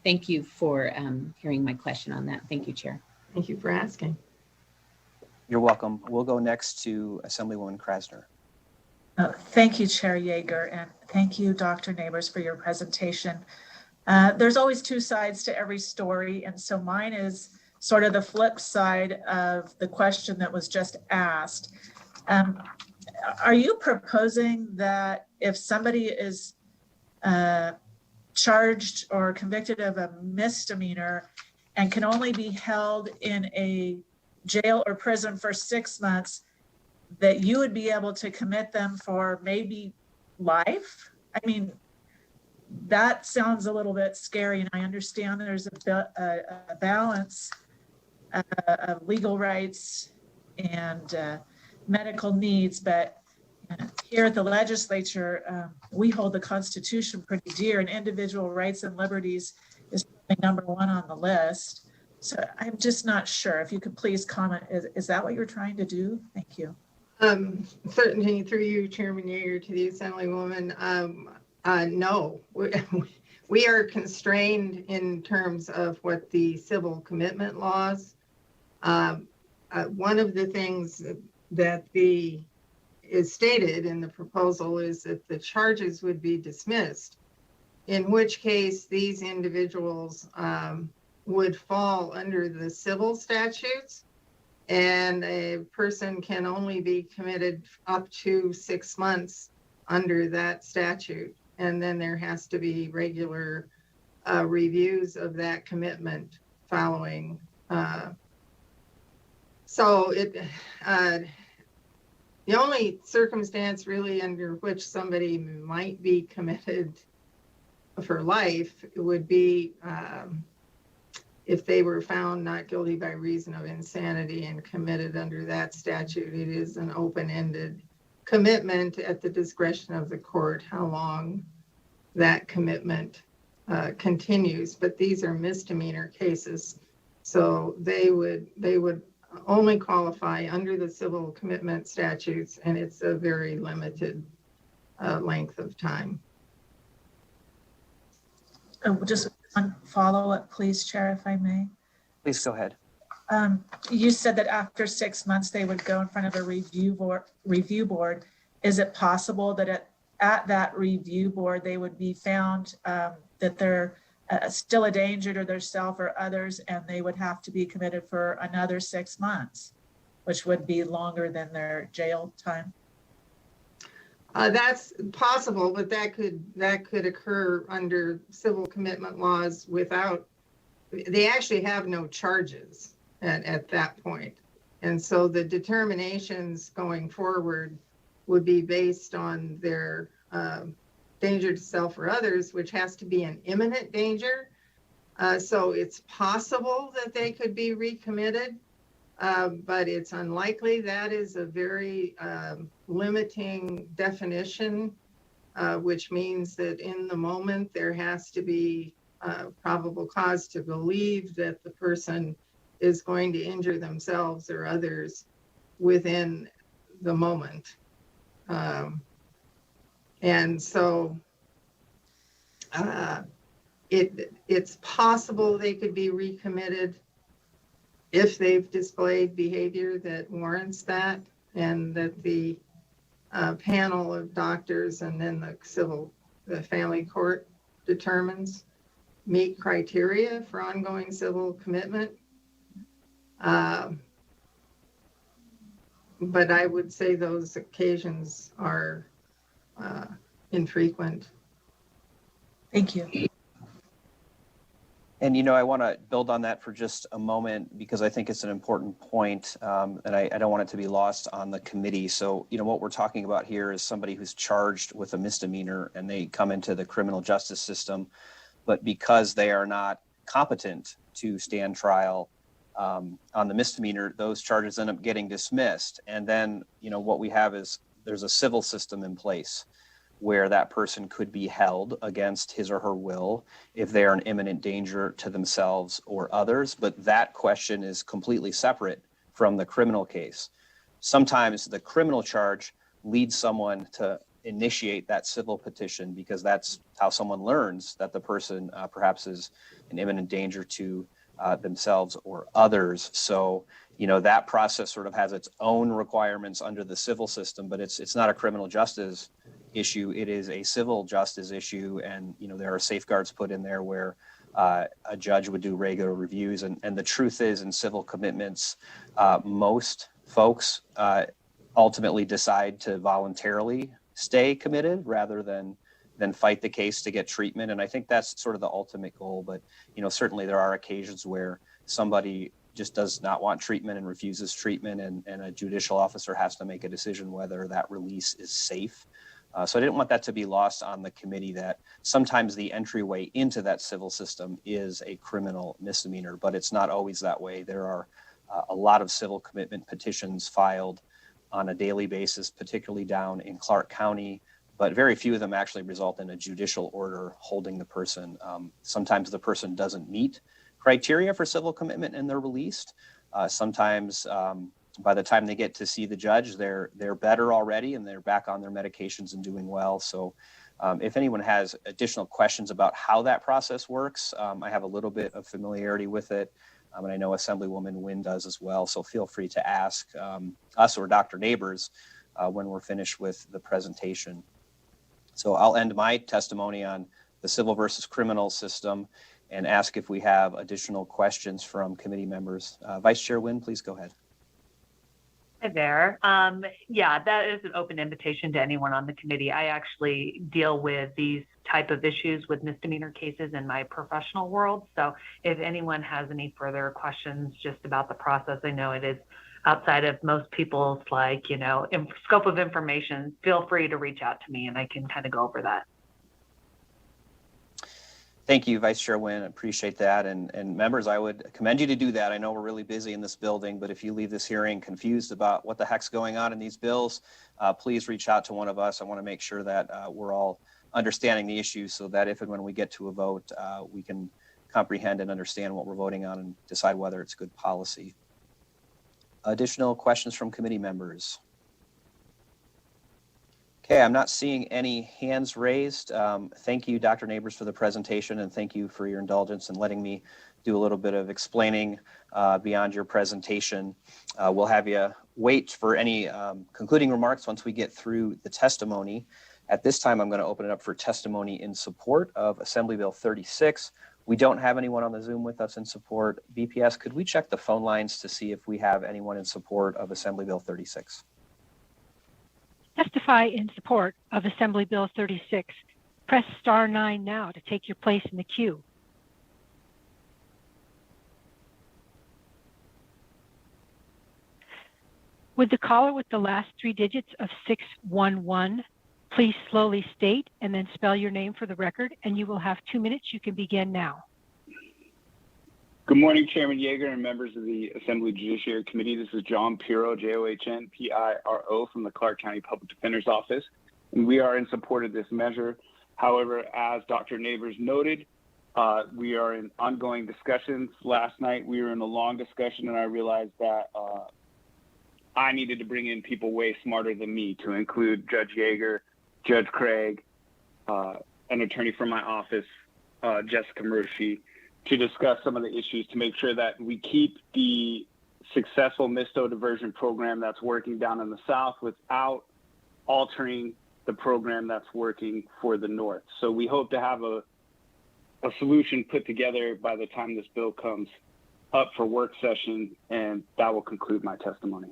thank you for hearing my question on that. Thank you, Chair. Thank you for asking. You're welcome. We'll go next to Assemblywoman Krasner. Thank you, Chair Yeager, and thank you, Dr. Neighbors, for your presentation. There's always two sides to every story, and so mine is sort of the flip side of the question that was just asked. Are you proposing that if somebody is charged or convicted of a misdemeanor and can only be held in a jail or prison for 6 months, that you would be able to commit them for maybe life? I mean, that sounds a little bit scary, and I understand there's a balance of legal rights and medical needs, but Here at the legislature, we hold the Constitution pretty dear, and individual rights and liberties is number one on the list. So I'm just not sure. If you could please comment, is that what you're trying to do? Thank you. Certainly through you, Chairman Yeager, to the Assemblywoman. No, we are constrained in terms of what the civil commitment laws. One of the things that is stated in the proposal is that the charges would be dismissed, in which case these individuals would fall under the civil statutes, and a person can only be committed up to 6 months under that statute. And then there has to be regular reviews of that commitment following. The only circumstance really under which somebody might be committed for life would be if they were found not guilty by reason of insanity and committed under that statute. It is an open-ended commitment at the discretion of the court how long that commitment continues. But these are misdemeanor cases, so they would only qualify under the civil commitment statutes, and it's a very limited length of time. Just one follow-up, please, Chair, if I may. Please go ahead. You said that after 6 months, they would go in front of a review board. Is it possible that at that review board, they would be found that they're still a danger to themselves or others, and they would have to be committed for another 6 months, which would be longer than their jail time? That's possible, but that could occur under civil commitment laws without, they actually have no charges at that point. And so the determinations going forward would be based on their danger to self or others, which has to be an imminent danger. So it's possible that they could be recommitted, but it's unlikely. That is a very limiting definition, which means that in the moment there has to be probable cause to believe that the person is going to injure themselves or others within the moment. And so it's possible they could be recommitted if they've displayed behavior that warrants that, and that the panel of doctors and then the family court determines meet criteria for ongoing civil commitment. But I would say those occasions are infrequent. Thank you. And, I want to build on that for just a moment, because I think it's an important point, and I don't want it to be lost on the committee. So, what we're talking about here is somebody who's charged with a misdemeanor and they come into the criminal justice system, but because they are not competent to stand trial on the misdemeanor, those charges end up getting dismissed. And then, what we have is there's a civil system in place where that person could be held against his or her will if they are an imminent danger to themselves or others. But that question is completely separate from the criminal case. Sometimes the criminal charge leads someone to initiate that civil petition, because that's how someone learns that the person perhaps is an imminent danger to themselves or others. So, that process sort of has its own requirements under the civil system, but it's not a criminal justice issue. It is a civil justice issue, and there are safeguards put in there where a judge would do regular reviews. And the truth is, in civil commitments, most folks ultimately decide to voluntarily stay committed rather than fight the case to get treatment. And I think that's sort of the ultimate goal. But certainly there are occasions where somebody just does not want treatment and refuses treatment, and a judicial officer has to make a decision whether that release is safe. So I didn't want that to be lost on the committee, that sometimes the entryway into that civil system is a criminal misdemeanor, but it's not always that way. There are a lot of civil commitment petitions filed on a daily basis, particularly down in Clark County, but very few of them actually result in a judicial order holding the person. Sometimes the person doesn't meet criteria for civil commitment and they're released. Sometimes by the time they get to see the judge, they're better already and they're back on their medications and doing well. So if anyone has additional questions about how that process works, I have a little bit of familiarity with it. And I know Assemblywoman Wynn does as well. So feel free to ask us or Dr. Neighbors when we're finished with the presentation. So I'll end my testimony on the civil versus criminal system and ask if we have additional questions from committee members. Vice Chair Wynn, please go ahead. Hi there. Yeah, that is an open invitation to anyone on the committee. I actually deal with these type of issues with misdemeanor cases in my professional world. So if anyone has any further questions just about the process, I know it is outside of most people's scope of information, feel free to reach out to me and I can kind of go over that. Thank you, Vice Chair Wynn. Appreciate that. And members, I would commend you to do that. I know we're really busy in this building, but if you leave this hearing confused about what the heck's going on in these bills, please reach out to one of us. I want to make sure that we're all understanding the issues so that if and when we get to a vote, we can comprehend and understand what we're voting on and decide whether it's good policy. Additional questions from committee members? Okay, I'm not seeing any hands raised. Thank you, Dr. Neighbors, for the presentation, and thank you for your indulgence in letting me do a little bit of explaining beyond your presentation. We'll have you wait for any concluding remarks once we get through the testimony. At this time, I'm going to open it up for testimony in support of Assembly Bill 36. We don't have anyone on the Zoom with us in support. BPS, could we check the phone lines to see if we have anyone in support of Assembly Bill 36? Testify in support of Assembly Bill 36. Press star 9 now to take your place in the queue. Would the caller with the last 3 digits of 611 please slowly state and then spell your name for the record, and you will have 2 minutes. You can begin now. Good morning, Chairman Yeager and members of the Assembly Judiciary Committee. This is John Piro, John-P-I-R-O, from the Clark County Public Defender's Office, and we are in support of this measure. However, as Dr. Neighbors noted, we are in ongoing discussions. Last night, we were in a long discussion, and I realized that I needed to bring in people way smarter than me, to include Judge Yeager, Judge Craig, an attorney from my office, Jessica Murphy, to discuss some of the issues to make sure that we keep the successful MISTO diversion program that's working down in the South without altering the program that's working for the North. So we hope to have a solution put together by the time this bill comes up for work session, and that will conclude my testimony.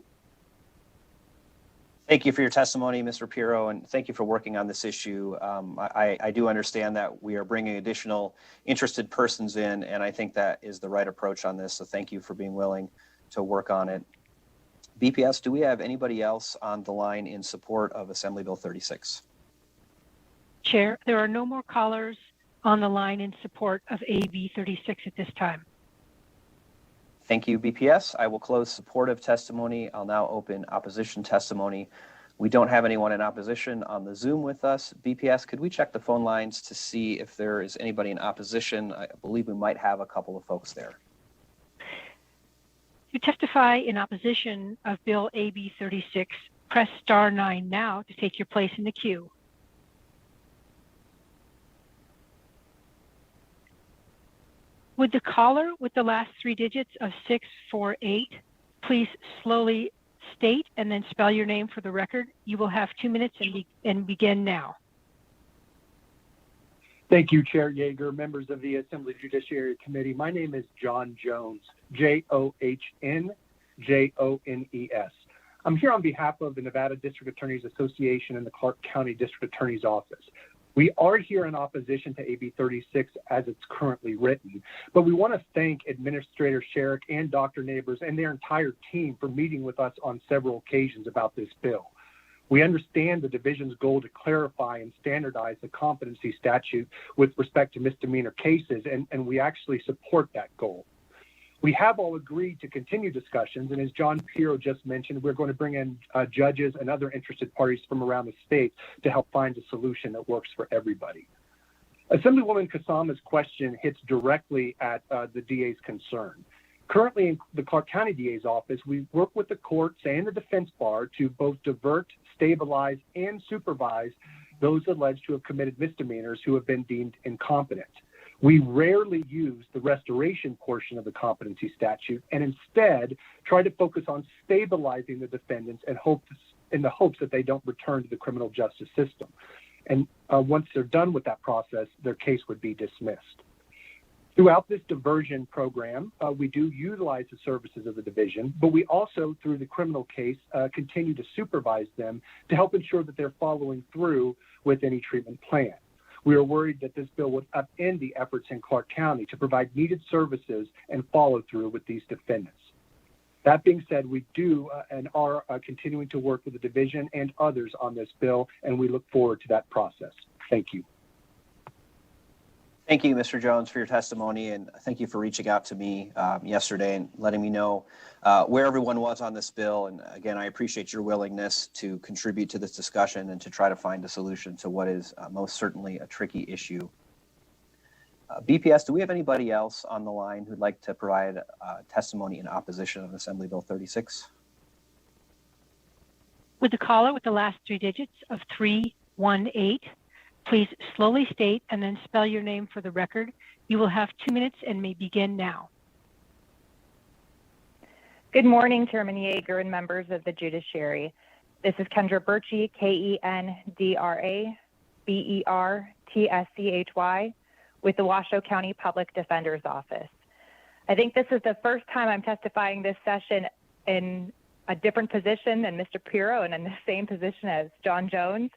Thank you for your testimony, Mr. Piro, and thank you for working on this issue. I do understand that we are bringing additional interested persons in, and I think that is the right approach on this. So thank you for being willing to work on it. BPS, do we have anybody else on the line in support of Assembly Bill 36? Chair, there are no more callers on the line in support of AB 36 at this time. Thank you, BPS. I will close supportive testimony. I'll now open opposition testimony. We don't have anyone in opposition on the Zoom with us. BPS, could we check the phone lines to see if there is anybody in opposition? I believe we might have a couple of folks there. To testify in opposition of Bill AB 36, press star 9 now to take your place in the queue. Would the caller with the last 3 digits of 648 please slowly state and then spell your name for the record? You will have 2 minutes and begin now. Thank you, Chair Yeager, members of the Assembly Judiciary Committee. My name is John Jones, John-Jones. I'm here on behalf of the Nevada District Attorneys Association and the Clark County District Attorney's Office. We are here in opposition to AB 36 as it's currently written, but we want to thank Administrator Sherrick and Dr. Neighbors and their entire team for meeting with us on several occasions about this bill. We understand the division's goal to clarify and standardize the competency statute with respect to misdemeanor cases, and we actually support that goal. We have all agreed to continue discussions, and as John Pirro just mentioned, we're going to bring in judges and other interested parties from around the state to help find a solution that works for everybody. Assemblywoman Kasama's question hits directly at the DA's concern. Currently in the Clark County DA's office, we work with the courts and the defense bar to both divert, stabilize, and supervise those alleged to have committed misdemeanors who have been deemed incompetent. We rarely use the restoration portion of the competency statute and instead try to focus on stabilizing the defendants in the hopes that they don't return to the criminal justice system. And once they're done with that process, their case would be dismissed. Throughout this diversion program, we do utilize the services of the division, but we also, through the criminal case, continue to supervise them to help ensure that they're following through with any treatment plan. We are worried that this bill would upend the efforts in Clark County to provide needed services and follow through with these defendants. That being said, we do and are continuing to work with the division and others on this bill, and we look forward to that process. Thank you. Thank you, Mr. Jones, for your testimony, and thank you for reaching out to me yesterday and letting me know where everyone was on this bill. And again, I appreciate your willingness to contribute to this discussion and to try to find a solution to what is most certainly a tricky issue. BPS, do we have anybody else on the line who'd like to provide testimony in opposition of Assembly Bill 36? With the caller with the last three digits of 318, please slowly state and then spell your name for the record. You will have 2 minutes and may begin now. Good morning, Chairman Yeager and members of the Judiciary. This is Kendra Birchie, KendraBertschy, with the Washoe County Public Defender's Office. I think this is the first time I'm testifying this session in a different position than Mr. Pirro and in the same position as John Jones.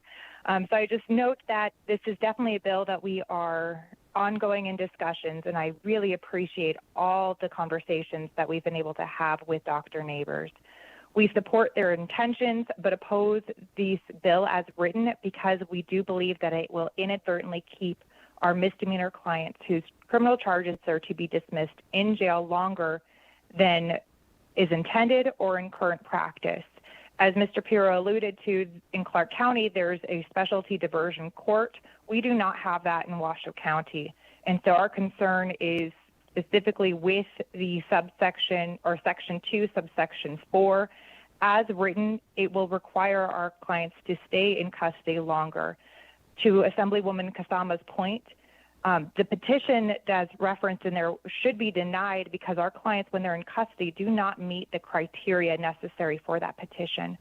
So I just note that this is definitely a bill that we are ongoing in discussions, and I really appreciate all the conversations that we've been able to have with Dr. Neighbors. We support their intentions, but oppose this bill as written because we do believe that it will inadvertently keep our misdemeanor clients whose criminal charges are to be dismissed in jail longer than is intended or in current practice. As Mr. Pirro alluded to, in Clark County, there's a specialty diversion court. We do not have that in Washoe County. And so our concern is specifically with the subsection or section 2, subsection 4. As written, it will require our clients to stay in custody longer. To Assemblywoman Kasama's point, the petition that's referenced in there should be denied because our clients, when they're in custody, do not meet the criteria necessary for that petition.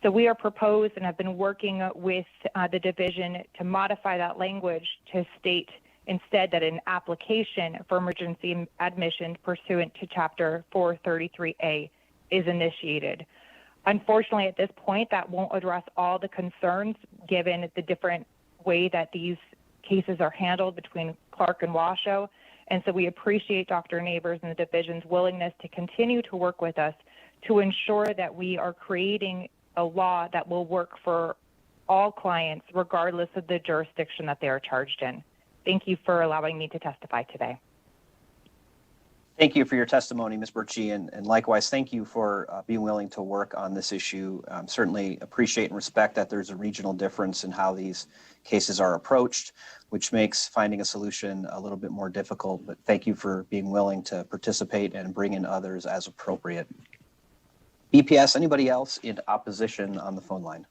So we are proposed and have been working with the division to modify that language to state instead that an application for emergency admission pursuant to Chapter 433A is initiated. Unfortunately, at this point, that won't address all the concerns given the different way that these cases are handled between Clark and Washoe. And so we appreciate Dr. Neighbors and the division's willingness to continue to work with us to ensure that we are creating a law that will work for all clients regardless of the jurisdiction that they are charged in. Thank you for allowing me to testify today. Thank you for your testimony, Ms. Birchie, and likewise, thank you for being willing to work on this issue. Certainly appreciate and respect that there's a regional difference in how these cases are approached, which makes finding a solution a little bit more difficult, but thank you for being willing to participate and bring in others as appropriate. BPS, anybody else in opposition on the phone line?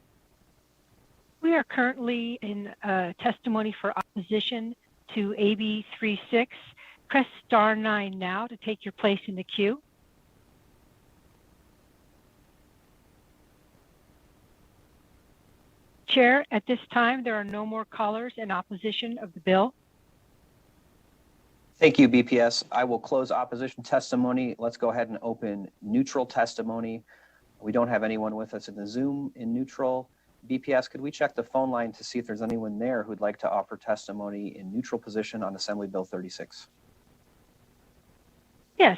We are currently in testimony for opposition to AB 36. Press star 9 now to take your place in the queue. Chair, at this time, there are no more callers in opposition of the bill. Thank you, BPS. I will close opposition testimony. Let's go ahead and open neutral testimony. We don't have anyone with us in the Zoom in neutral. BPS, could we check the phone line to see if there's anyone there who'd like to offer testimony in neutral position on Assembly Bill 36? Yes,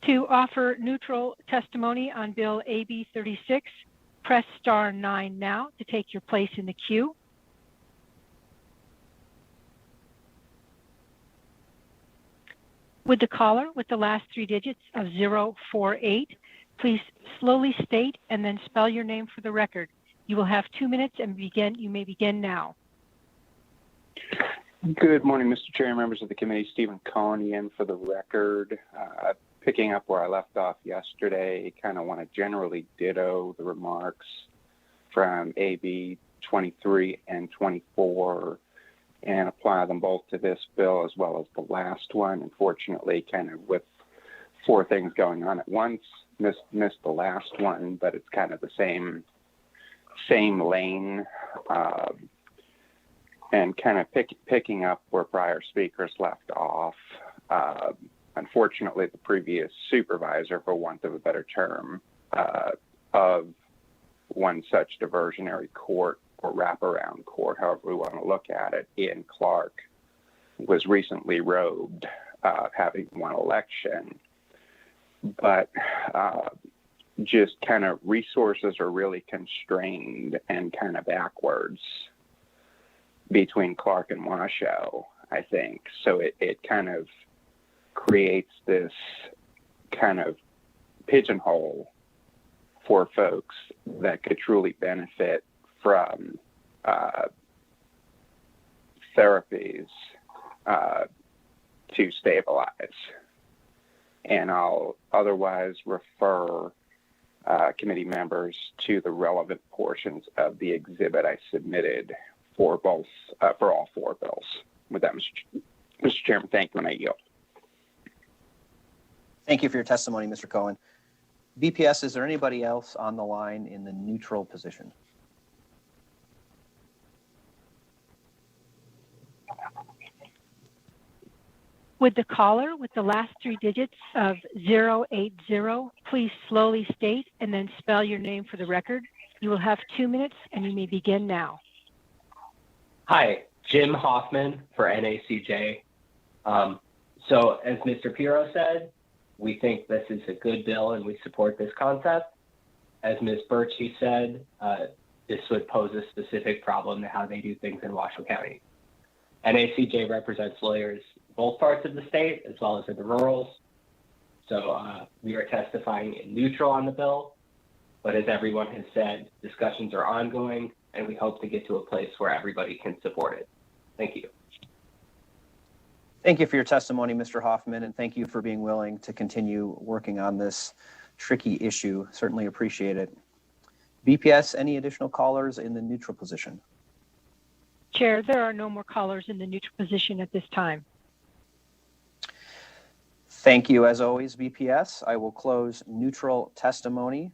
to offer neutral testimony on Bill AB 36, press star 9 now to take your place in the queue. Would the caller with the last three digits of 048 please slowly state and then spell your name for the record? You will have 2 minutes and you may begin now. Good morning, Mr. Chair, members of the committee. Stephen Coney in for the record. Picking up where I left off yesterday, kind of want to generally ditto the remarks from AB 23 and 24 and apply them both to this bill as well as the last one. Unfortunately, kind of with four things going on at once, missed the last one, but it's kind of the same lane, and kind of picking up where prior speakers left off. Unfortunately, the previous supervisor, for want of a better term, of one such diversionary court or wraparound court, however we want to look at it, in Clark, was recently robed, having won election. But just kind of resources are really constrained and kind of backwards between Clark and Washoe, I think. So it kind of creates this kind of pigeonhole for folks that could truly benefit from therapies to stabilize. And I'll otherwise refer committee members to the relevant portions of the exhibit I submitted for all four bills. With that, Mr. Chairman, thank you, and I yield. Thank you for your testimony, Mr. Cohen. BPS, is there anybody else on the line in the neutral position? Would the caller with the last three digits of 080 please slowly state and then spell your name for the record? You will have 2 minutes and you may begin now. Hi, Jim Hoffman for NACJ. So as Mr. Pirro said, we think this is a good bill and we support this concept. As Ms. Birchie said, this would pose a specific problem to how they do things in Washoe County. NACJ represents lawyers in both parts of the state as well as in the rurals. So we are testifying in neutral on the bill, but as everyone has said, discussions are ongoing and we hope to get to a place where everybody can support it. Thank you. Thank you for your testimony, Mr. Hoffman, and thank you for being willing to continue working on this tricky issue. Certainly appreciate it. BPS, any additional callers in the neutral position? Chair, there are no more callers in the neutral position at this time. Thank you, as always, BPS. I will close neutral testimony.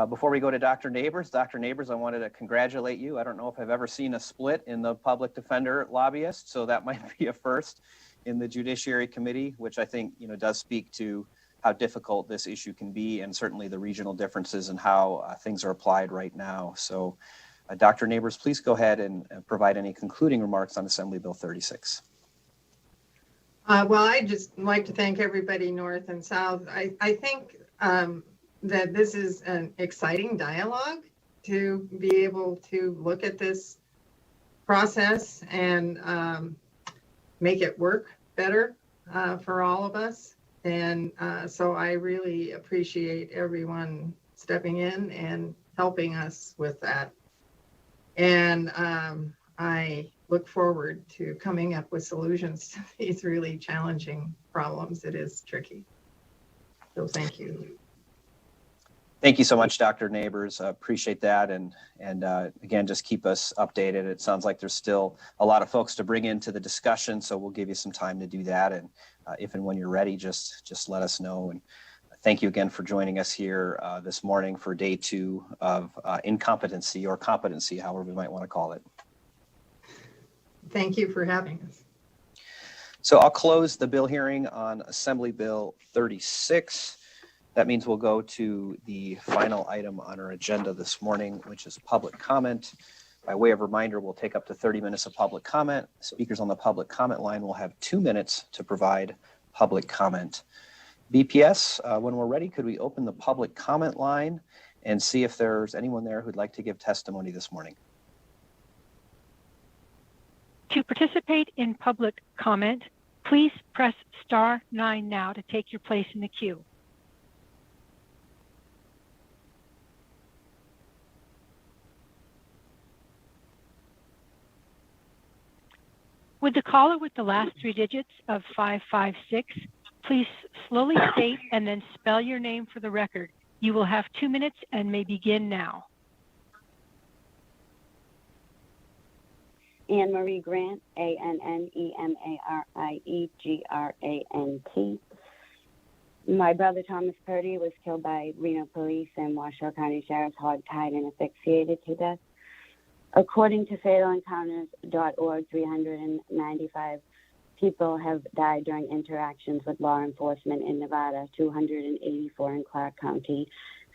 Before we go to Dr. Neighbors, I wanted to congratulate you. I don't know if I've ever seen a split in the public defender lobbyist, so that might be a first in the Judiciary Committee, which I think does speak to how difficult this issue can be, and certainly the regional differences in how things are applied right now. So, Dr. Neighbors, please go ahead and provide any concluding remarks on Assembly Bill 36. Well, I'd just like to thank everybody north and south. I think that this is an exciting dialogue to be able to look at this process and make it work better for all of us. And so I really appreciate everyone stepping in and helping us with that. And I look forward to coming up with solutions to these really challenging problems. It is tricky. So thank you. Thank you so much, Dr. Neighbors. Appreciate that. And again, just keep us updated. It sounds like there's still a lot of folks to bring into the discussion, so we'll give you some time to do that. And if and when you're ready, just let us know. And thank you again for joining us here this morning for day 2 of incompetency or competency, however we might want to call it. Thank you for having us. So I'll close the bill hearing on Assembly Bill 36. That means we'll go to the final item on our agenda this morning, which is public comment. By way of reminder, we'll take up to 30 minutes of public comment. Speakers on the public comment line will have 2 minutes to provide public comment. BPS, when we're ready, could we open the public comment line and see if there's anyone there who'd like to give testimony this morning? To participate in public comment, Please press star 9 now to take your place in the queue. With the caller with the last 3 digits of 556, please slowly state and then spell your name for the record. You will have 2 minutes and may begin now. Anne Marie Grant, ANNEMARIEGRANT. My brother Thomas Purdy was killed by Reno police and Washoe County Sheriff's hog-tied and asphyxiated to death. According to fatalencounters.org, 395 people have died during interactions with law enforcement in Nevada, 284 in Clark County,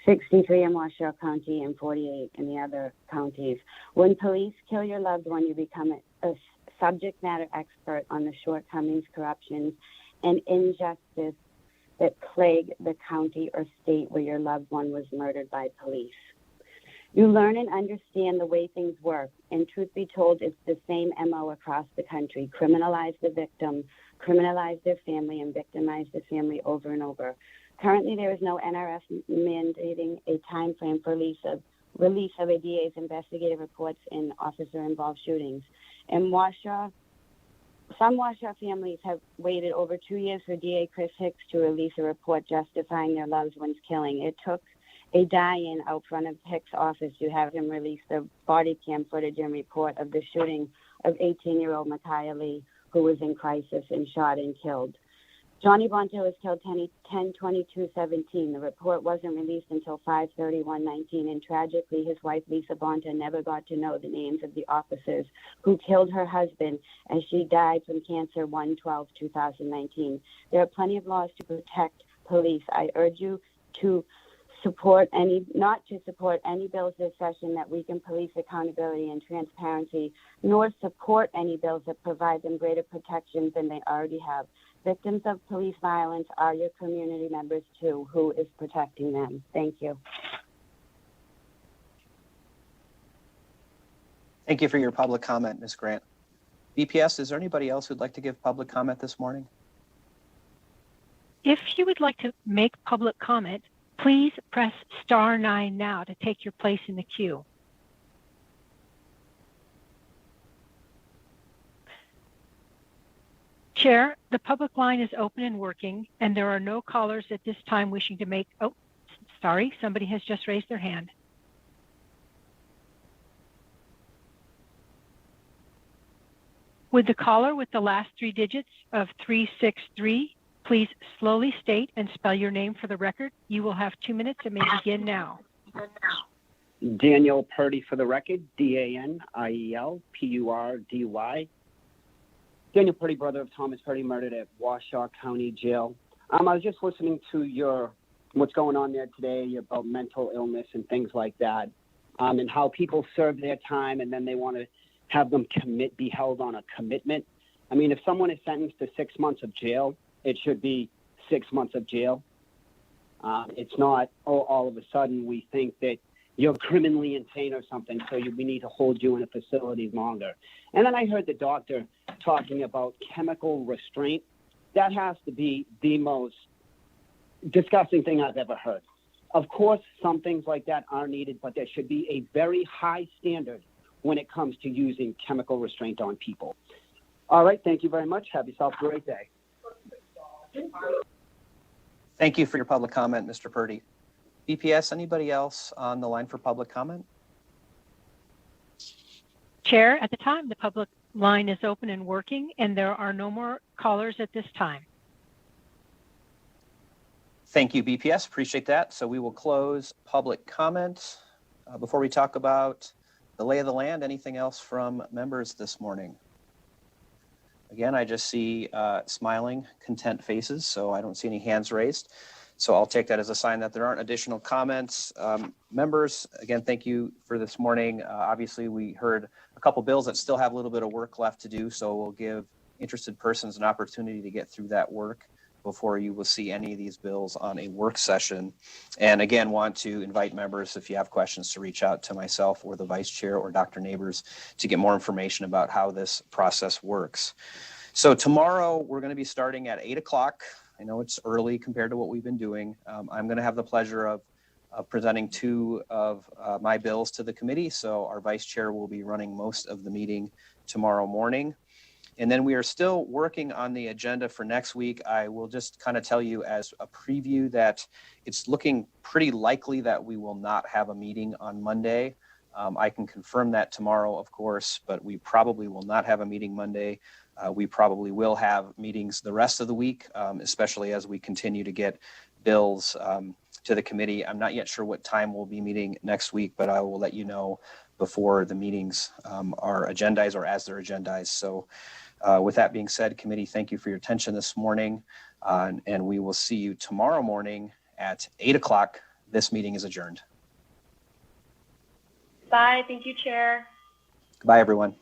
63 in Washoe County, and 48 in the other counties. When police kill your loved one, you become a subject matter expert on the shortcomings, corruptions, and injustice that plague the county or state where your loved one was murdered by police. You learn and understand the way things work, and truth be told, it's the same MO across the country. Criminalize the victim, criminalize their family, and victimize the family over and over. Currently, there is no NRF mandating a time frame for release of a DA's investigative reports in officer-involved shootings. In Washoe, some Washoe families have waited over 2 years for DA Chris Hicks to release a report justifying their loved one's killing. It took a die-in out front of Hicks' office to have him release the body cam footage and report of the shooting of 18-year-old Micaiah Lee, who was in crisis and shot and killed. Johnny Bonto was killed 10/22/17. The report wasn't released until 5/31/19, and tragically, his wife Lisa Bonto never got to know the names of the officers who killed her husband as she died from cancer 1/12/2019. There are plenty of laws to protect police. I urge you to not to support any bills this session that weaken police accountability and transparency, nor support any bills that provide them greater protections than they already have. Victims of police violence are your community members too. Who is protecting them? Thank you. Thank you for your public comment, Ms. Grant. BPS, is there anybody else who'd like to give public comment this morning? If you would like to make public comment, please press star 9 now to take your place in the queue. Chair, the public line is open and working, and there are no callers at this time wishing to make, oh, sorry, somebody has just raised their hand. With the caller with the last 3 digits of 363, please slowly state and spell your name for the record. You will have 2 minutes and may begin now. Daniel Purdy for the record, DanielPurdy. Daniel Purdy, brother of Thomas Purdy, murdered at Washoe County Jail. I was just listening to what's going on there today about mental illness and things like that, and how people serve their time and then they want to have them be held on a commitment. I mean, if someone is sentenced to 6 months of jail, it should be 6 months of jail. It's not, all of a sudden we think that you're criminally insane or something, so we need to hold you in a facility longer. And then I heard the doctor talking about chemical restraint. That has to be the most disgusting thing I've ever heard. Of course, some things like that are needed, but there should be a very high standard when it comes to using chemical restraint on people. All right, thank you very much. Have yourself a great day. Thank you for your public comment, Mr. Purdy. BPS, anybody else on the line for public comment? Chair, at the time, the public line is open and working, and there are no more callers at this time. Thank you, BPS. Appreciate that. So we will close public comment. Before we talk about the lay of the land, anything else from members this morning? Again, I just see smiling, content faces, so I don't see any hands raised. So I'll take that as a sign that there aren't additional comments. Members, again, thank you for this morning. Obviously, we heard a couple bills that still have a little bit of work left to do, so we'll give interested persons an opportunity to get through that work before you will see any of these bills on a work session. And again, want to invite members, if you have questions, to reach out to myself or the vice chair or Dr. Neighbors to get more information about how this process works. So tomorrow we're going to be starting at 8 o'clock. I know it's early compared to what we've been doing. I'm going to have the pleasure of presenting two of my bills to the committee. So our vice chair will be running most of the meeting tomorrow morning. And then we are still working on the agenda for next week. I will just kind of tell you as a preview that it's looking pretty likely that we will not have a meeting on Monday. I can confirm that tomorrow, of course, but we probably will not have a meeting Monday. We probably will have meetings the rest of the week, especially as we continue to get bills to the committee. I'm not yet sure what time we'll be meeting next week, but I will let you know before the meetings are agendized or as they're agendized. So with that being said, committee, thank you for your attention this morning, and we will see you tomorrow morning at 8 o'clock. This meeting is adjourned. Bye. Thank you, Chair. Goodbye, everyone.